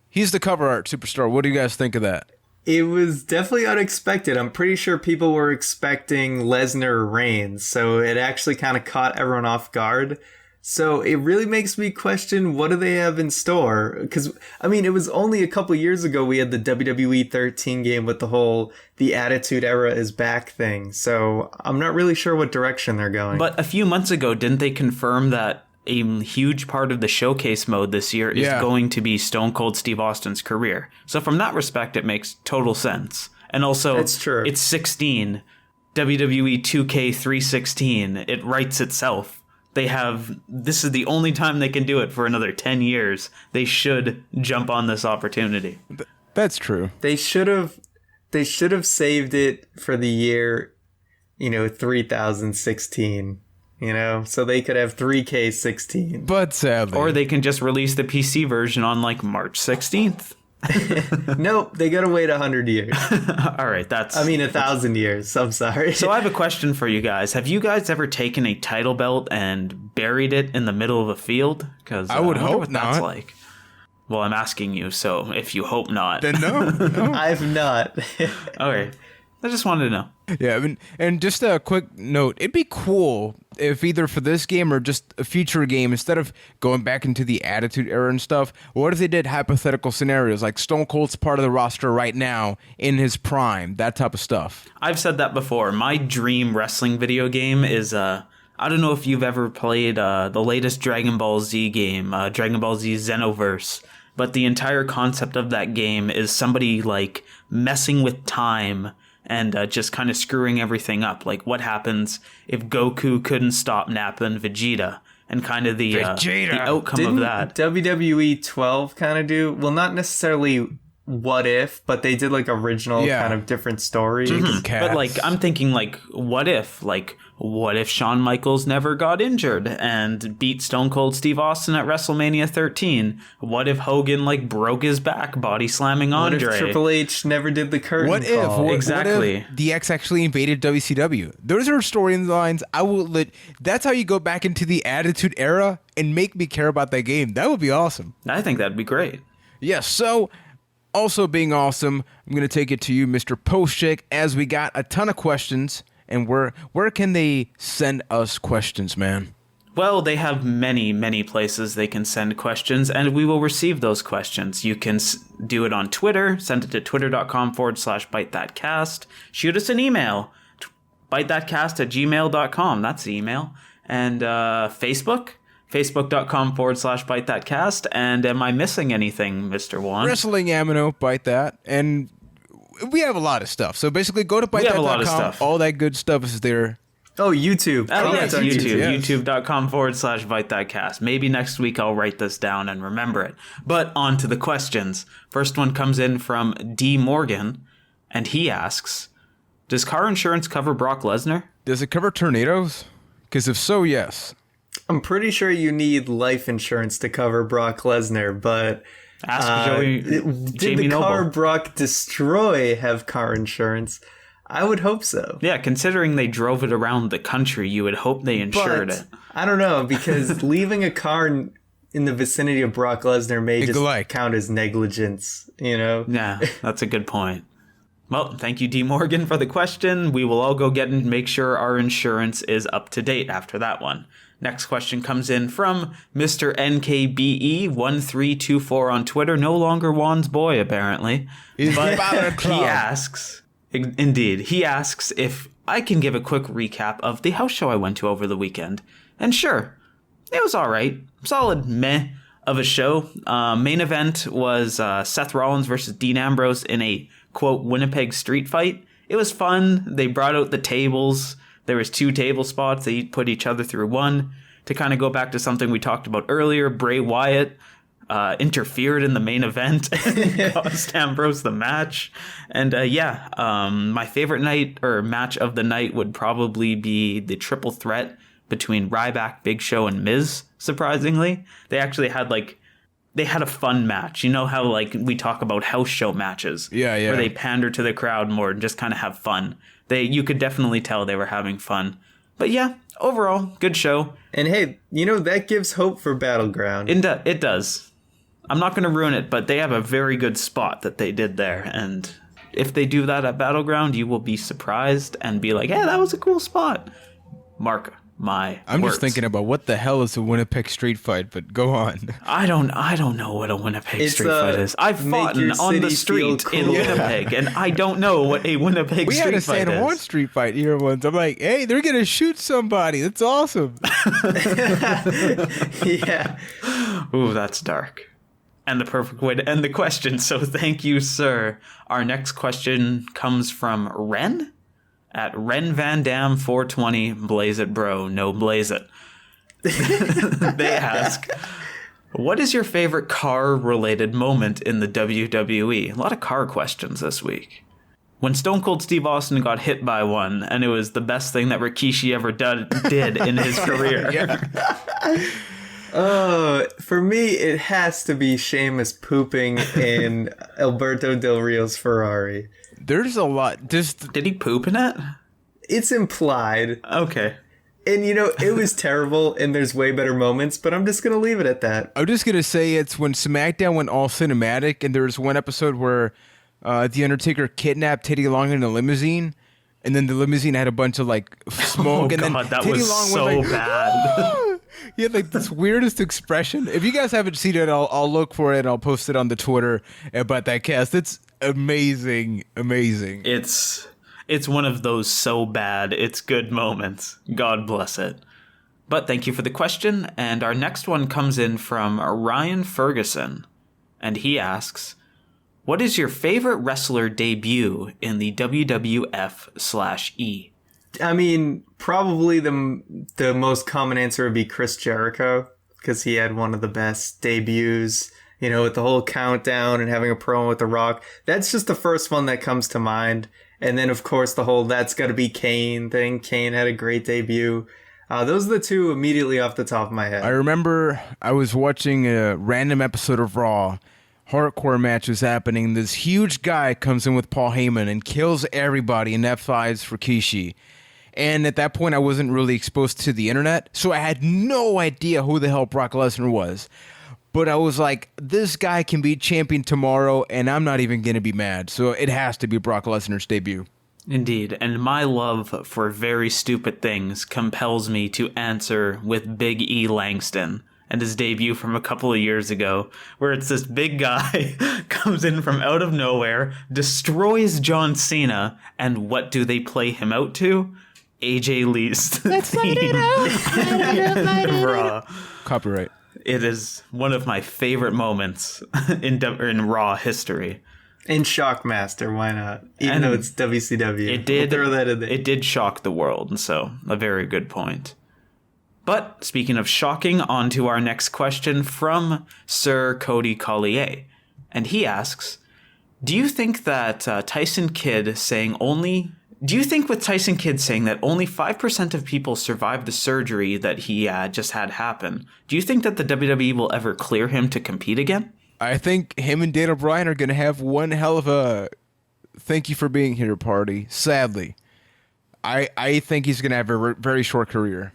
he's the cover art superstar. What do you guys think of that? It was definitely unexpected. I'm pretty sure people were expecting Lesnar or Reigns, so it actually kind of caught everyone off guard. So it really makes me question, what do they have in store? Because, it was only a couple years ago we had the WWE 13 game with the Attitude Era is back thing. So I'm not really sure what direction they're going. But a few months ago, didn't they confirm that a huge part of the showcase mode this year is going to be Stone Cold Steve Austin's career? So from that respect, it makes total sense. And also, that's true. It's 16. WWE 2K316. It writes itself. This is the only time they can do it for another 10 years. They should jump on this opportunity. That's true. They should have saved it for the year, 3016, so they could have 3K16. But sadly. Or they can just release the PC version on March 16th. Nope, they gotta wait 100 years. All right, 1,000 years. I'm sorry. So I have a question for you guys. Have you guys ever taken a title belt and buried it in the middle of a field? Because I would hope what not. That's like. Well, I'm asking you. So if you hope not, then no. I've not. All right. I just wanted to know. Yeah, and just a quick note, it'd be cool if either for this game or just a future game, instead of going back into the Attitude Era and stuff, what if they did hypothetical scenarios, like Stone Cold's part of the roster right now in his prime, that type of stuff. I've said that before. My dream wrestling video game is, I don't know if you've ever played the latest Dragon Ball Z game, Dragon Ball Z Xenoverse, but the entire concept of that game is somebody messing with time and just kind of screwing everything up. Like, what happens if Goku couldn't stop napping Vegeta? And kind of the outcome of that. WWE 12 kind of do? Well, not necessarily what if, but they did original kind of different stories. Mm-hmm. But I'm thinking what if Shawn Michaels never got injured and beat Stone Cold Steve Austin at WrestleMania 13? What if Hogan broke his back body slamming Andre? What if Triple H never did the curtain call? Exactly. What if DX actually invaded WCW? Those are storylines that's how you go back into the Attitude Era and make me care about that game. That would be awesome. I think that'd be great. Yes, so also being awesome, I'm going to take it to you, Mr. Postchick, as we got a ton of questions. And where can they send us questions, man? Well, they have many, many places they can send questions, and we will receive those questions. You can do it on Twitter. Send it to twitter.com/bytethatcast. Shoot us an email, bytethatcast@gmail.com. That's the email. And Facebook, facebook.com/bytethatcast. And am I missing anything, Mr. Juan? Wrestling Amino, Byte That. And we have a lot of stuff. So basically, go to bytethat.com. All that good stuff is there. Oh, YouTube. Oh, yes, YouTube. Yes. YouTube.com/bytethatcast. Maybe next week I'll write this down and remember it. But on to the questions. First one comes in from D. Morgan, and he asks, does car insurance cover Brock Lesnar? Does it cover tornadoes? Because if so, yes. I'm pretty sure you need life insurance to cover Brock Lesnar, but Ask Joey. did Jamie the car Noble. Brock destroy have car insurance? I would hope so. Yeah, considering they drove it around the country, you would hope they insured But it. I don't know, because leaving a car in the vicinity of Brock Lesnar may just count as negligence, you know? Yeah, that's a good point. Well, thank you, D. Morgan, for the question. We will all go get and make sure our insurance is up to date after that one. Next question comes in from Mr. NKBE1324 on Twitter. No longer Juan's boy, apparently. But he asks... Indeed. He asks if I can give a quick recap of the house show I went to over the weekend. And sure, it was all right. Solid meh of a show. Main event was Seth Rollins versus Dean Ambrose in a, quote, Winnipeg street fight. It was fun. They brought out the tables. There was 2 table spots. They put each other through one. To kind of go back to something we talked about earlier, Bray Wyatt interfered in the main event and cost Ambrose the match. And my favorite match of the night would probably be the triple threat between Ryback, Big Show, and Miz. Surprisingly, they actually had they had a fun match. You know how we talk about house show matches, where they pander to the crowd more and just kind of have fun. You could definitely tell they were having fun. But yeah, overall, good show. And hey, that gives hope for Battleground. It does. I'm not going to ruin it, but they have a very good spot that they did there. And if they do that at Battleground, you will be surprised and be like, hey, that was a cool spot. Mark my I'm words. just thinking about what the hell is a Winnipeg street fight, but go on. I don't know what a Winnipeg street fight is. I've fought on the street in Winnipeg, and I don't know what a Winnipeg we street had a fight San Juan is. street fight here once. I'm like, hey, they're going to shoot somebody. That's awesome. Yeah. Ooh, that's dark. And the perfect way to end the question, so thank you, sir. Our next question comes from Ren at Ren Van Dam 420. Blaze it, bro. No blaze it. They ask, what is your favorite car-related moment in the WWE? A lot of car questions this week. When Stone Cold Steve Austin got hit by one, and it was the best thing that Rikishi ever did in his career. For me, it has to be Sheamus pooping in Alberto Del Rio's Ferrari. There's a lot. Did he poop in it? It's implied. Okay. And, it was terrible, and there's way better moments, but I'm just going to leave it at that. I'm just going to say it's when SmackDown went all cinematic, and there was one episode where The Undertaker kidnapped Teddy Long in a limousine, and then the limousine had a bunch of, smoke, and then that Teddy was Long so was bad. He had this weirdest expression. If you guys haven't seen it, I'll look for it and I'll post it on the Twitter about that cast. It's amazing. It's one of those so bad it's good moments. God bless it. But thank you for the question. And our next one comes in from Ryan Ferguson. And he asks, what is your favorite wrestler debut in the WWF/E? I mean, probably the most common answer would be Chris Jericho, because he had one of the best debuts, with the whole countdown and having a promo with The Rock. That's just the first one that comes to mind. And then, of course, the whole that's gotta be Kane thing. Kane had a great debut. Those are the two immediately off the top of my head. I remember I was watching a random episode of Raw. Hardcore match was happening. This huge guy comes in with Paul Heyman and kills everybody in F5s for Rikishi. And at that point, I wasn't really exposed to the internet, so I had no idea who the hell Brock Lesnar was. But I was like, this guy can be champion tomorrow, and I'm not even going to be mad. So it has to be Brock Lesnar's debut. Indeed, and my love for very stupid things compels me to answer with Big E Langston and his debut from a couple of years ago, where it's this big guy comes in from out of nowhere, destroys John Cena, and what do they play him out to? AJ Lee's Let's light it up. Light it Raw. Copyright. It is one of my favorite moments in Raw history. And Shockmaster, why not? Even though it's WCW. It did. We'll throw that in there. It did shock the world, and so a very good point. But speaking of shocking, on to our next question from Sir Cody Collier. And he asks, do you think that Tyson Kidd saying that only 5% of people survived the surgery that he just had happen, do you think that the WWE will ever clear him to compete again? I think him and Daniel Bryan are going to have one hell of a thank you for being here party, sadly. I think he's going to have a very short career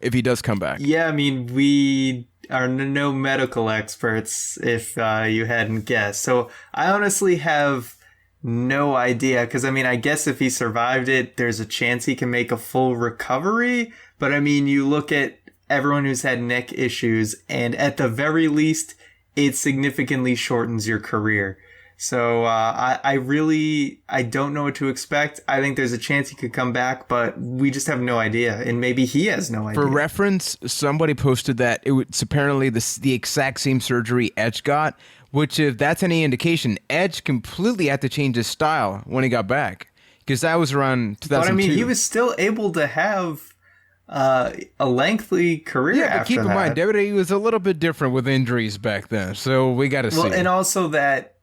if he does come back. Yeah, I mean, we are no medical experts, if you hadn't guessed. So I honestly have no idea, because, I mean, I guess if he survived it, there's a chance he can make a full recovery. But, I mean, you look at everyone who's had neck issues, and at the very least, it significantly shortens your career. So I don't know what to expect. I think there's a chance he could come back, but we just have no idea. And maybe he has no idea. For reference, somebody posted that it's apparently the exact same surgery Edge got, which if that's any indication, Edge completely had to change his style when he got back. Because that was around 2002. But I mean, he was still able to have a lengthy career. Yeah, but keep in mind, WWE was a little bit different with injuries back then, so we got to see. Well, and also that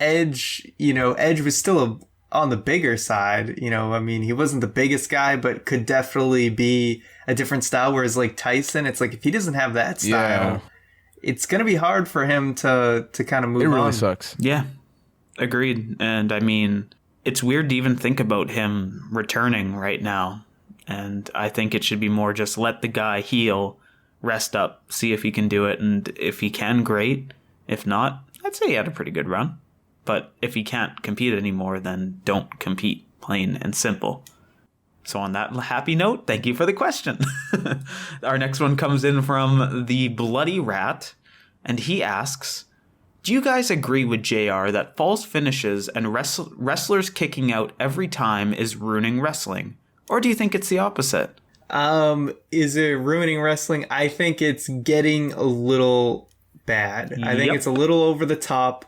Edge was still on the bigger side. I mean, he wasn't the biggest guy, but could definitely be a different style. Whereas like Tyson, it's like if he doesn't have that style, it's going to be hard for him to kind of move on. It really sucks. Yeah, agreed. And I mean, it's weird to even think about him returning right now. And I think it should be more just let the guy heal, rest up, see if he can do it. And if he can, great. If not, I'd say he had a pretty good run. But if he can't compete anymore, then don't compete, plain and simple. So on that happy note, thank you for the question. Our next one comes in from the Bloody Rat. And he asks, do you guys agree with JR that false finishes and wrestlers kicking out every time is ruining wrestling? Or do you think it's the opposite? Is it ruining wrestling? I think it's getting a little bad. I think it's a little over the top.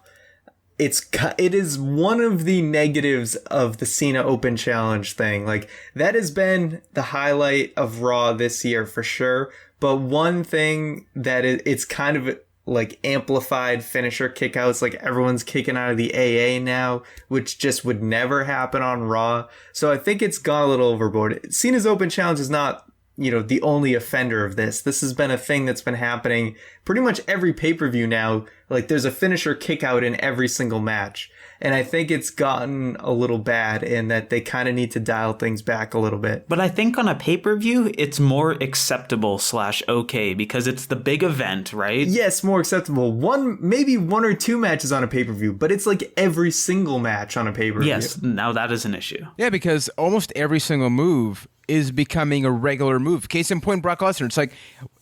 It is one of the negatives of the Cena Open Challenge thing. Like, that has been the highlight of Raw this year for sure. But one thing that it's kind of like amplified finisher kickouts, like everyone's kicking out of the AA now, which just would never happen on Raw. So I think it's gone a little overboard. Cena's Open Challenge is not, the only offender of this. This has been a thing that's been happening pretty much every pay-per-view now. Like, there's a finisher kickout in every single match. And I think it's gotten a little bad in that they kind of need to dial things back a little bit. But I think on a pay-per-view, it's more acceptable / okay because it's the big event, right? Yes, more acceptable. Maybe one or two matches on a pay-per-view, but it's like every single match on a pay-per-view. Yes, now that is an issue. Yeah, because almost every single move is becoming a regular move. Case in point, Brock Lesnar. It's like,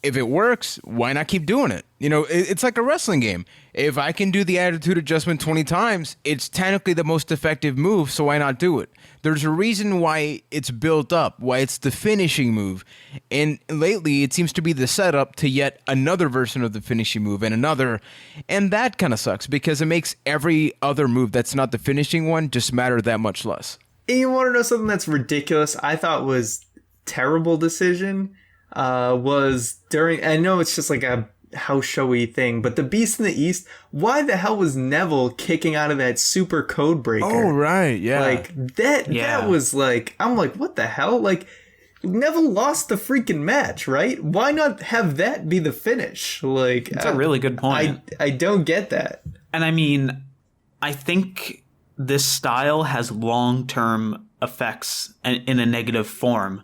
if it works, why not keep doing it? It's like a wrestling game. If I can do the attitude adjustment 20 times, it's technically the most effective move, so why not do it? There's a reason why it's built up, why it's the finishing move. And lately, it seems to be the setup to yet another version of the finishing move and another. And that kind of sucks because it makes every other move that's not the finishing one just matter that much less. And you want to know something that's ridiculous? I thought was terrible decision was during, I know it's just like a house showy thing, but the Beast in the East, why the hell was Neville kicking out of that super code breaker? Oh, right, yeah. Like, that was like, I'm like, what the hell? Like, Neville lost the freaking match, right? Why not have that be the finish? Like, it's a really good point. I don't get that. And I mean, I think this style has long-term effects in a negative form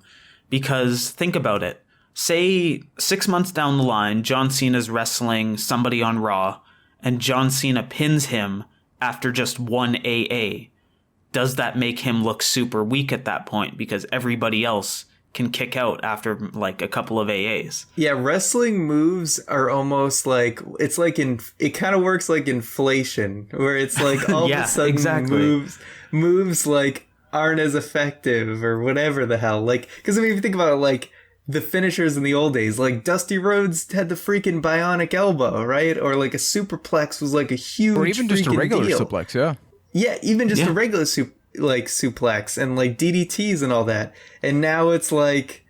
because think about it. Say 6 months down the line, John Cena's wrestling somebody on Raw and John Cena pins him after just one AA. does that make him look super weak at that point? Because everybody else can kick out after like a couple of AAs. Yeah, wrestling moves are almost like, it's like it kind of works like inflation, where it's like all Yeah, of a sudden exactly. moves like aren't as effective or whatever the hell. Like, because I mean, if you think about it, like the finishers in the old days, like Dusty Rhodes had the freaking bionic elbow, right? Or like a superplex was like a huge, or even just a regular deal. suplex, yeah. Yeah, even just a regular suplex and like DDTs and all that. And now it's like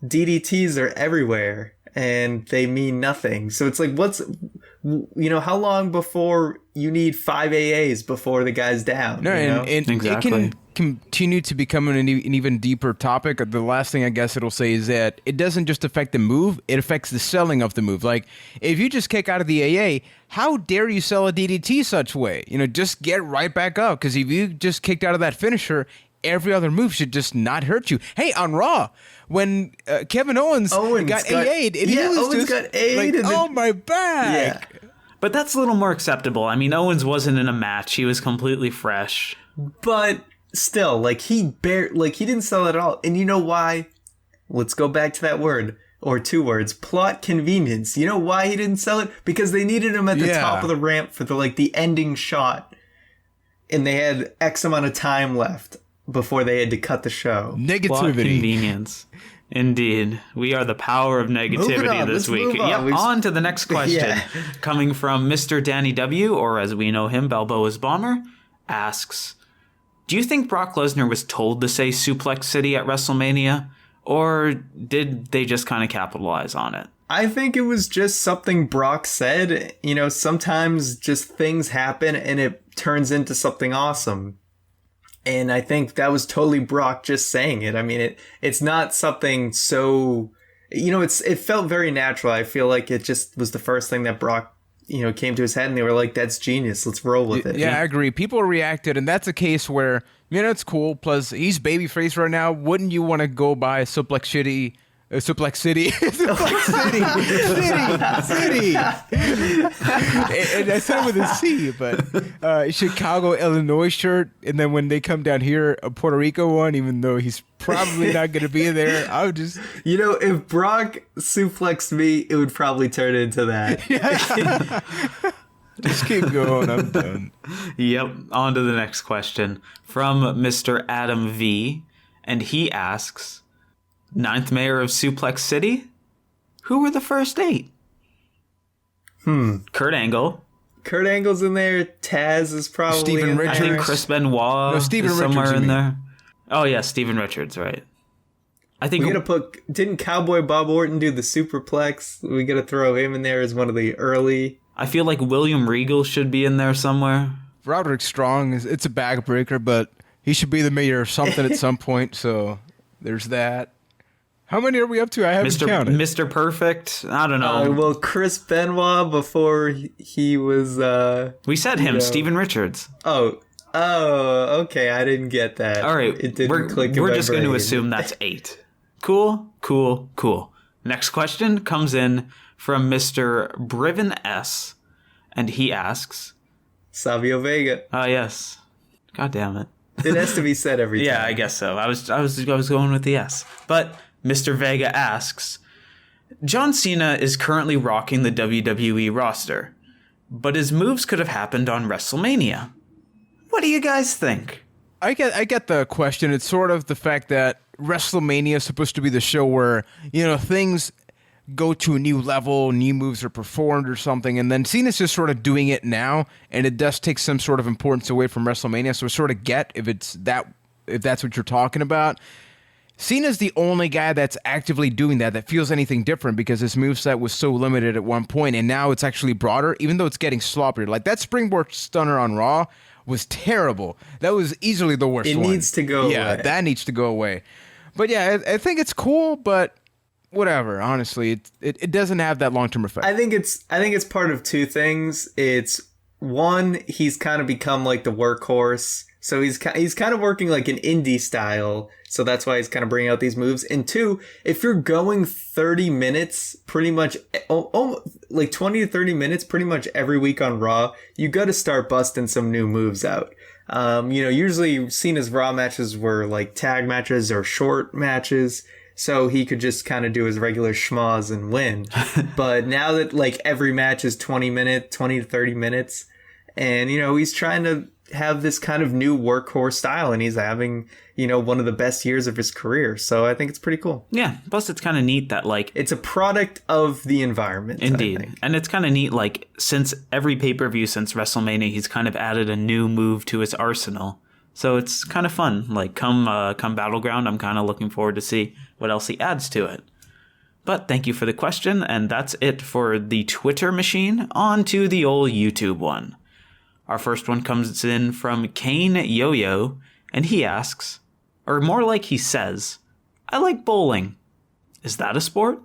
DDTs are everywhere and they mean nothing. So it's like, how long before you need 5 AAs before the guy's down? No, you know? and Exactly. it can continue to become an even deeper topic. The last thing I guess it'll say is that it doesn't just affect the move, it affects the selling of the move. Like, if you just kick out of the AA, how dare you sell a DDT such way? Just get right back up, because if you just kicked out of that finisher, every other move should just not hurt you. Hey, on Raw, when Kevin Owens got AA'd, and he was Owens just got AA'd like, and then- oh, my back. Yeah. But that's a little more acceptable. I mean, Owens wasn't in a match. He was completely fresh. But still, like he didn't sell it at all. And you know why? Let's go back to that word, or 2 words, plot convenience. You know why he didn't sell it? Because they needed him at the top of the ramp for the ending shot. And they had X amount of time left before they had to cut the show. Plot Negativity. convenience. Indeed. We are the power of negativity this let's week. move on. On to the next question. Yeah. Coming from Mr. Danny W., or as we know him, Balboa's Bomber, asks, do you think Brock Lesnar was told to say Suplex City at WrestleMania? Or did they just kind of capitalize on it? I think it was just something Brock said. Sometimes just things happen and it turns into something awesome. And I think that was totally Brock just saying it. I mean, it's not something so, it felt very natural. I feel like it just was the first thing that Brock, came to his head, and they were like, that's genius. Let's roll with it. Yeah, I agree. People reacted, and that's a case where, it's cool. Plus, he's babyface right now. Wouldn't you want to go buy a Suplex City? Suplex City. Suplex City. And I said it with a C, but Chicago, Illinois shirt. And then when they come down here, a Puerto Rico one, even though he's probably not going to be there, I would just... if Brock suplexed me, it would probably turn into that. Just keep going. I'm done. Yep. On to the next question from Mr. Adam V. And he asks, 9th mayor of Suplex City? Who were the first 8? Kurt Angle. Kurt Angle's in there. Taz is probably Steven in there. I think Richards. Chris Benoit No, Steven is somewhere Richards, you in mean. there. Oh, yeah, Steven Richards, right. I think We gotta didn't Cowboy Bob Orton do the superplex? We gotta throw him in there as one of the early. I feel like William Regal should be in there somewhere. Roderick Strong, it's a bag breaker, but he should be the mayor of something at some point, so there's that. How many are we up to? I haven't counted. Mr. Perfect? I don't know. Well, Chris Benoit before he was. We said him, Steven Richards. Oh, okay. I didn't get that. All right, it didn't click. in we're my just going to brain. assume that's 8. Cool. Next question comes in from Mr. Briven S. And he asks, Savio Vega. oh, yes. God damn it. It has to be said every time. Yeah, I guess so. I was going with the S. But Mr. Vega asks, John Cena is currently rocking the WWE roster, but his moves could have happened on WrestleMania. What do you guys think? I get the question. It's sort of the fact that WrestleMania is supposed to be the show where, things go to a new level, new moves are performed or something, and then Cena's just sort of doing it now, and it does take some sort of importance away from WrestleMania, so I sort of get if that's what you're talking about. Cena's the only guy that's actively doing that feels anything different, because his moveset was so limited at one point, and now it's actually broader, even though it's getting sloppier. Like, that springboard stunner on Raw was terrible. That was easily the worst one. It needs to go away. Yeah, that needs to go away. But yeah, I think it's cool, but whatever. Honestly, it doesn't have that long-term effect. I think it's part of 2 things. It's one, he's kind of become like the workhorse. So he's kind of working like an indie style. So that's why he's kind of bringing out these moves. And 2, if you're going 30 minutes, pretty much, like 20 to 30 minutes, pretty much every week on Raw, you got to start busting some new moves out. Usually Cena's Raw matches were like tag matches or short matches, so he could just kind of do his regular schmoz and win. But now that like every match is 20 to 30 minutes, and he's trying to have this kind of new workhorse style, and he's having one of the best years of his career. So I think it's pretty cool. Yeah. Plus, it's kind of neat that like it's a product of the environment. Indeed, and it's kind of neat. Like since every pay-per-view since WrestleMania, he's kind of added a new move to his arsenal. So it's kind of fun. Like come Battleground, I'm kind of looking forward to see what else he adds to it. But thank you for the question, and that's it for the Twitter machine. On to the old YouTube one. Our first one comes in from Kane Yo-Yo, and he asks, or more like he says, I like bowling. Is that a sport?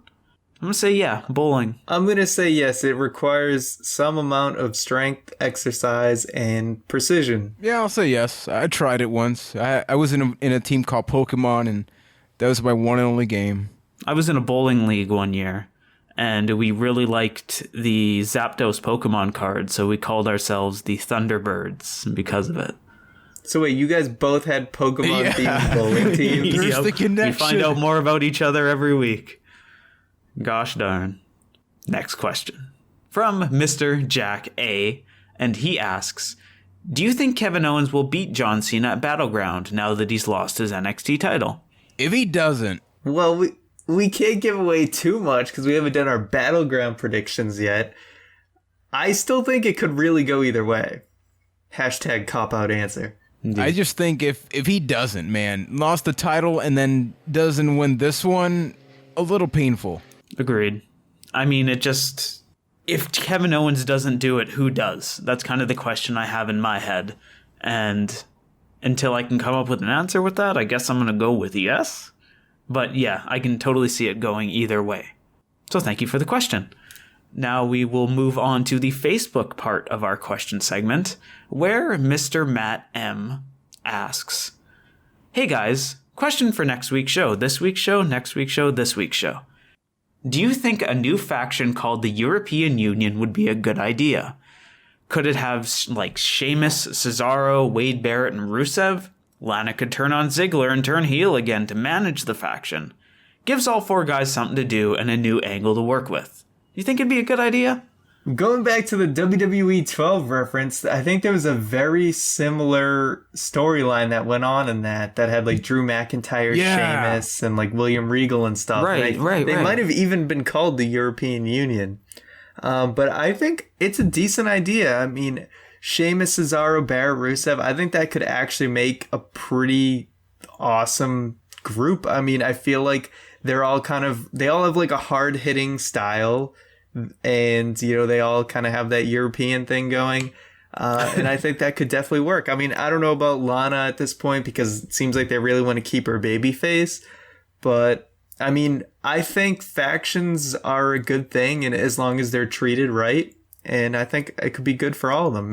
I'm going to say yeah, bowling. I'm going to say yes. It requires some amount of strength, exercise, and precision. Yeah, I'll say yes. I tried it once. I was in a team called Pokemon, and that was my one and only game. I was in a bowling league one year, and we really liked the Zapdos Pokemon card, so we called ourselves the Thunderbirds because of it. So wait, you guys both had Pokemon-themed bowling teams? There's the connection. We find out more about each other every week. Gosh darn. Next question. From Mr. Jack A. And he asks, do you think Kevin Owens will beat John Cena at Battleground now that he's lost his NXT title? If he doesn't... Well, we can't give away too much because we haven't done our Battleground predictions yet. I still think it could really go either way. Hashtag cop-out answer. Indeed. I just think if he doesn't, man, lost the title and then doesn't win this one, a little painful. Agreed. I mean, if Kevin Owens doesn't do it, who does? That's kind of the question I have in my head. And until I can come up with an answer with that, I guess I'm going to go with yes. But yeah, I can totally see it going either way. So thank you for the question. Now we will move on to the Facebook part of our question segment, where Mr. Matt M. asks, hey guys, question for next week's show, this week's show, next week's show, this week's show. Do you think a new faction called the European Union would be a good idea? Could it have like Sheamus, Cesaro, Wade Barrett, and Rusev? Lana could turn on Ziggler and turn heel again to manage the faction. Gives all four guys something to do and a new angle to work with. You think it'd be a good idea? Going back to the WWE 12 reference, I think there was a very similar storyline that went on in that had like Drew McIntyre, Sheamus, and like William Regal and stuff. Right. They might have even been called the European Union. But I think it's a decent idea. I mean, Sheamus, Cesaro, Barrett, Rusev, I think that could actually make a pretty awesome group. I mean, I feel like they all have like a hard-hitting style, and they all kind of have that European thing going, and I think that could definitely work. I mean, I don't know about Lana at this point because it seems like they really want to keep her babyface, but I mean, I think factions are a good thing, and as long as they're treated right, and I think it could be good for all of them.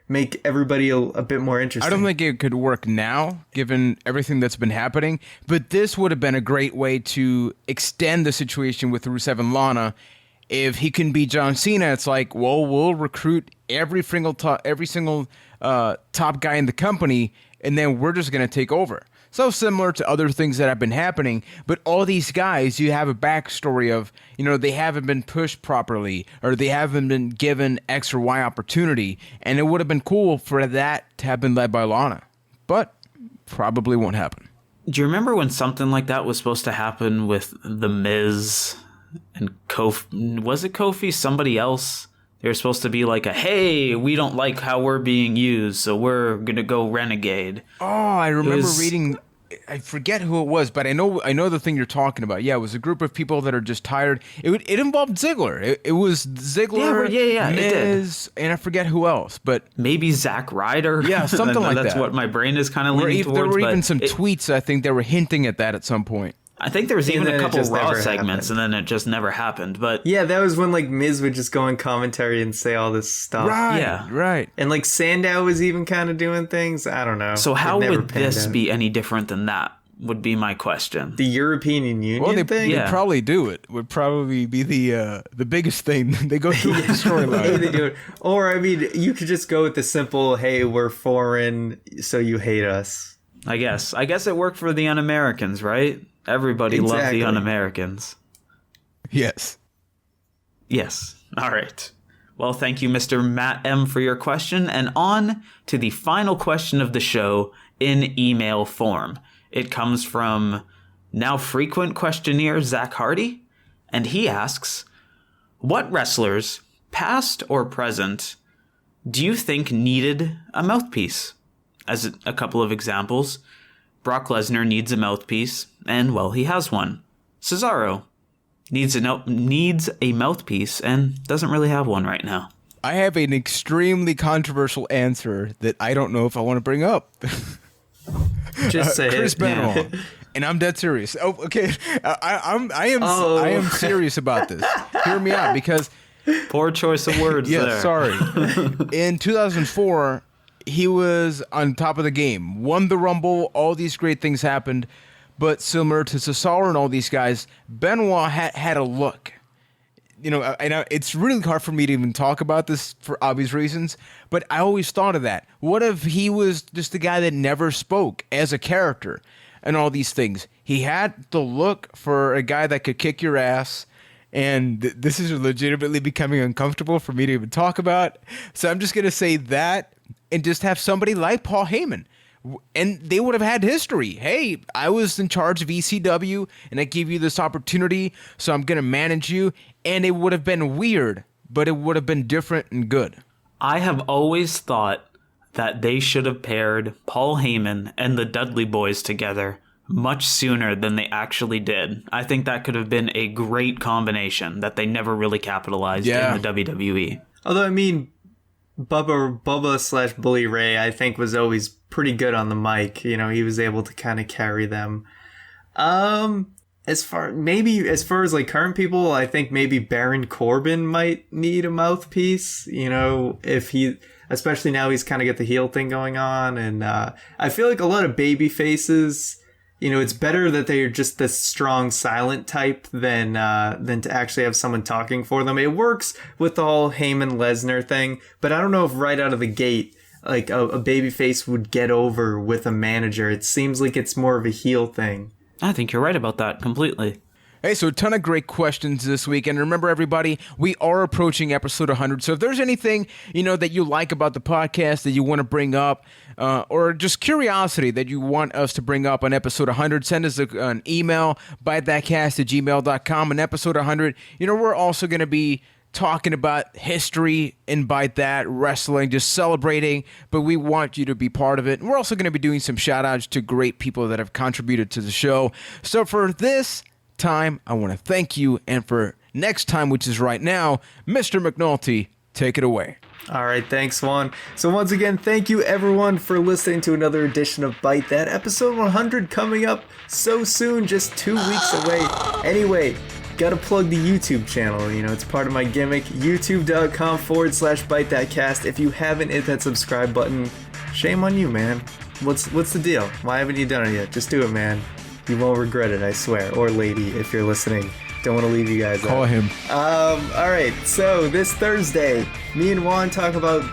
Make everybody a bit more interesting. I don't think it could work now, given everything that's been happening, but this would have been a great way to extend the situation with Rusev and Lana. If he can beat John Cena, it's like, well, we'll recruit every single top guy in the company, and then we're just going to take over. So similar to other things that have been happening, but all these guys, you have a backstory of, they haven't been pushed properly, or they haven't been given X or Y opportunity, and it would have been cool for that to have been led by Lana, but probably won't happen. Do you remember when something like that was supposed to happen with The Miz and Kofi? Was it Kofi? Somebody else? They were supposed to be like hey, we don't like how we're being used, so we're going to go renegade. Oh, I remember reading... I forget who it was, but I know the thing you're talking about. Yeah, it was a group of people that are just tired. It involved Ziggler. It was Ziggler, Miz, and I forget who else, but maybe Zack Ryder. Yeah, something like that. That's what my brain is kind of leaning towards. There were even some tweets. I think they were hinting at that at some point. I think there was even a couple Raw segments, and then it just never happened. But yeah, that was when like Miz would just go in commentary and say all this stuff. Right, yeah, right. And like Sandow was even kind of doing things. I don't know. So how would this be any different than that? would be my question. The European Union thing? They probably do it. Would probably be the biggest thing. They go through with the storyline. They do it. Or, I mean, you could just go with the simple, hey, we're foreign, so you hate us. I guess it worked for the Un-Americans, right? Everybody loved the Un-Americans. Yes. Yes. All right. Well, thank you, Mr. Matt M., for your question. And on to the final question of the show in email form. It comes from now frequent questionnaire Zach Hardy, and he asks, what wrestlers, past or present, do you think needed a mouthpiece? As a couple of examples, Brock Lesnar needs a mouthpiece, and, well, he has one. Cesaro needs a mouthpiece and doesn't really have one right now. I have an extremely controversial answer that I don't know if I want to bring up. Just say Chris it. Benoit. And I'm dead serious. Oh, okay. I am serious about this. Hear me out, because poor choice of words there. Sorry. In 2004, he was on top of the game, won the Rumble, all these great things happened, but similar to Cesaro and all these guys, Benoit had a look. You know, and it's really hard for me to even talk about this for obvious reasons, but I always thought of that. What if he was just the guy that never spoke as a character and all these things? He had the look for a guy that could kick your ass, and this is legitimately becoming uncomfortable for me to even talk about. So I'm just going to say that and just have somebody like Paul Heyman. And they would have had history. Hey, I was in charge of ECW, and I gave you this opportunity, so I'm going to manage you. And it would have been weird, but it would have been different and good. I have always thought that they should have paired Paul Heyman and the Dudley Boys together much sooner than they actually did. I think that could have been a great combination that they never really capitalized in the WWE. Although, I mean, Bubba / Bully Ray, I think, was always pretty good on the mic. You know, he was able to kind of carry them. As far as like current people, I think maybe Baron Corbin might need a mouthpiece. You know, especially now he's kind of got the heel thing going on, and I feel like a lot of baby faces, you know, it's better that they're just this strong silent type than to actually have someone talking for them. It works with the whole Heyman Lesnar thing, but I don't know if right out of the gate, like a baby face would get over with a manager. It seems like it's more of a heel thing. I think you're right about that completely. Hey, so a ton of great questions this week. And remember, everybody, we are approaching episode 100. So if there's anything, you know, that you like about the podcast that you want to bring up, or just curiosity that you want us to bring up on episode 100, send us an email, bytethatcast@gmail.com. On episode 100, you know, we're also going to be talking about history and Byte That, wrestling, just celebrating, but we want you to be part of it. And we're also going to be doing some shout outs to great people that have contributed to the show. So for this time, I want to thank you, and for next time, which is right now, Mr. McNulty, take it away. All right, thanks, Juan. So once again, thank you everyone for listening to another edition of Byte That, episode 100 coming up so soon, just 2 weeks away. Anyway, gotta plug the YouTube channel. You know, it's part of my gimmick, youtube.com/ByteThatCast. If you haven't hit that subscribe button, shame on you, man. What's the deal? Why haven't you done it yet? Just do it, man. You won't regret it, I swear. Or lady, if you're listening. Don't want to leave you guys out. Call him. Alright, so this Thursday, me and Juan talk about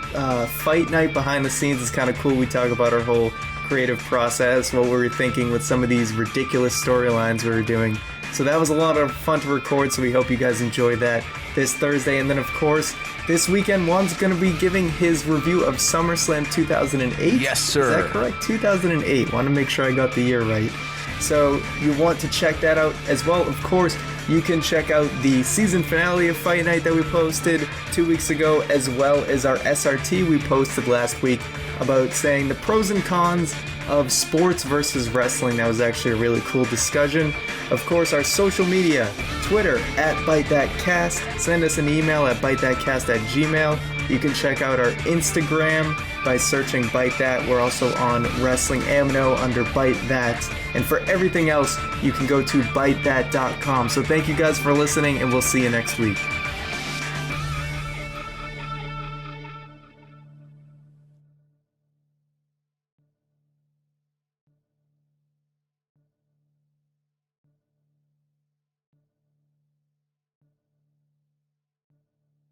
Fight Night behind the scenes. It's kind of cool. We talk about our whole creative process, what we were thinking with some of these ridiculous storylines we were doing. So that was a lot of fun to record, so we hope you guys enjoyed that this Thursday. And then, of course, this weekend, Juan's going to be giving his review of SummerSlam 2008. Yes, sir. Is that correct? 2008. Want to make sure I got the year right. So you want to check that out as well. Of course, you can check out the season finale of Fight Night that we posted 2 weeks ago, as well as our SRT we posted last week about saying the pros and cons of sports versus wrestling. That was actually a really cool discussion. Of course, our social media, Twitter @ByteThatCast. Send us an email at bytethatcast@gmail. You can check out our Instagram by searching Byte That. We're also on Wrestling Amino under Byte That. And for everything else, you can go to bytethat.com. So thank you guys for listening, and we'll see you next week.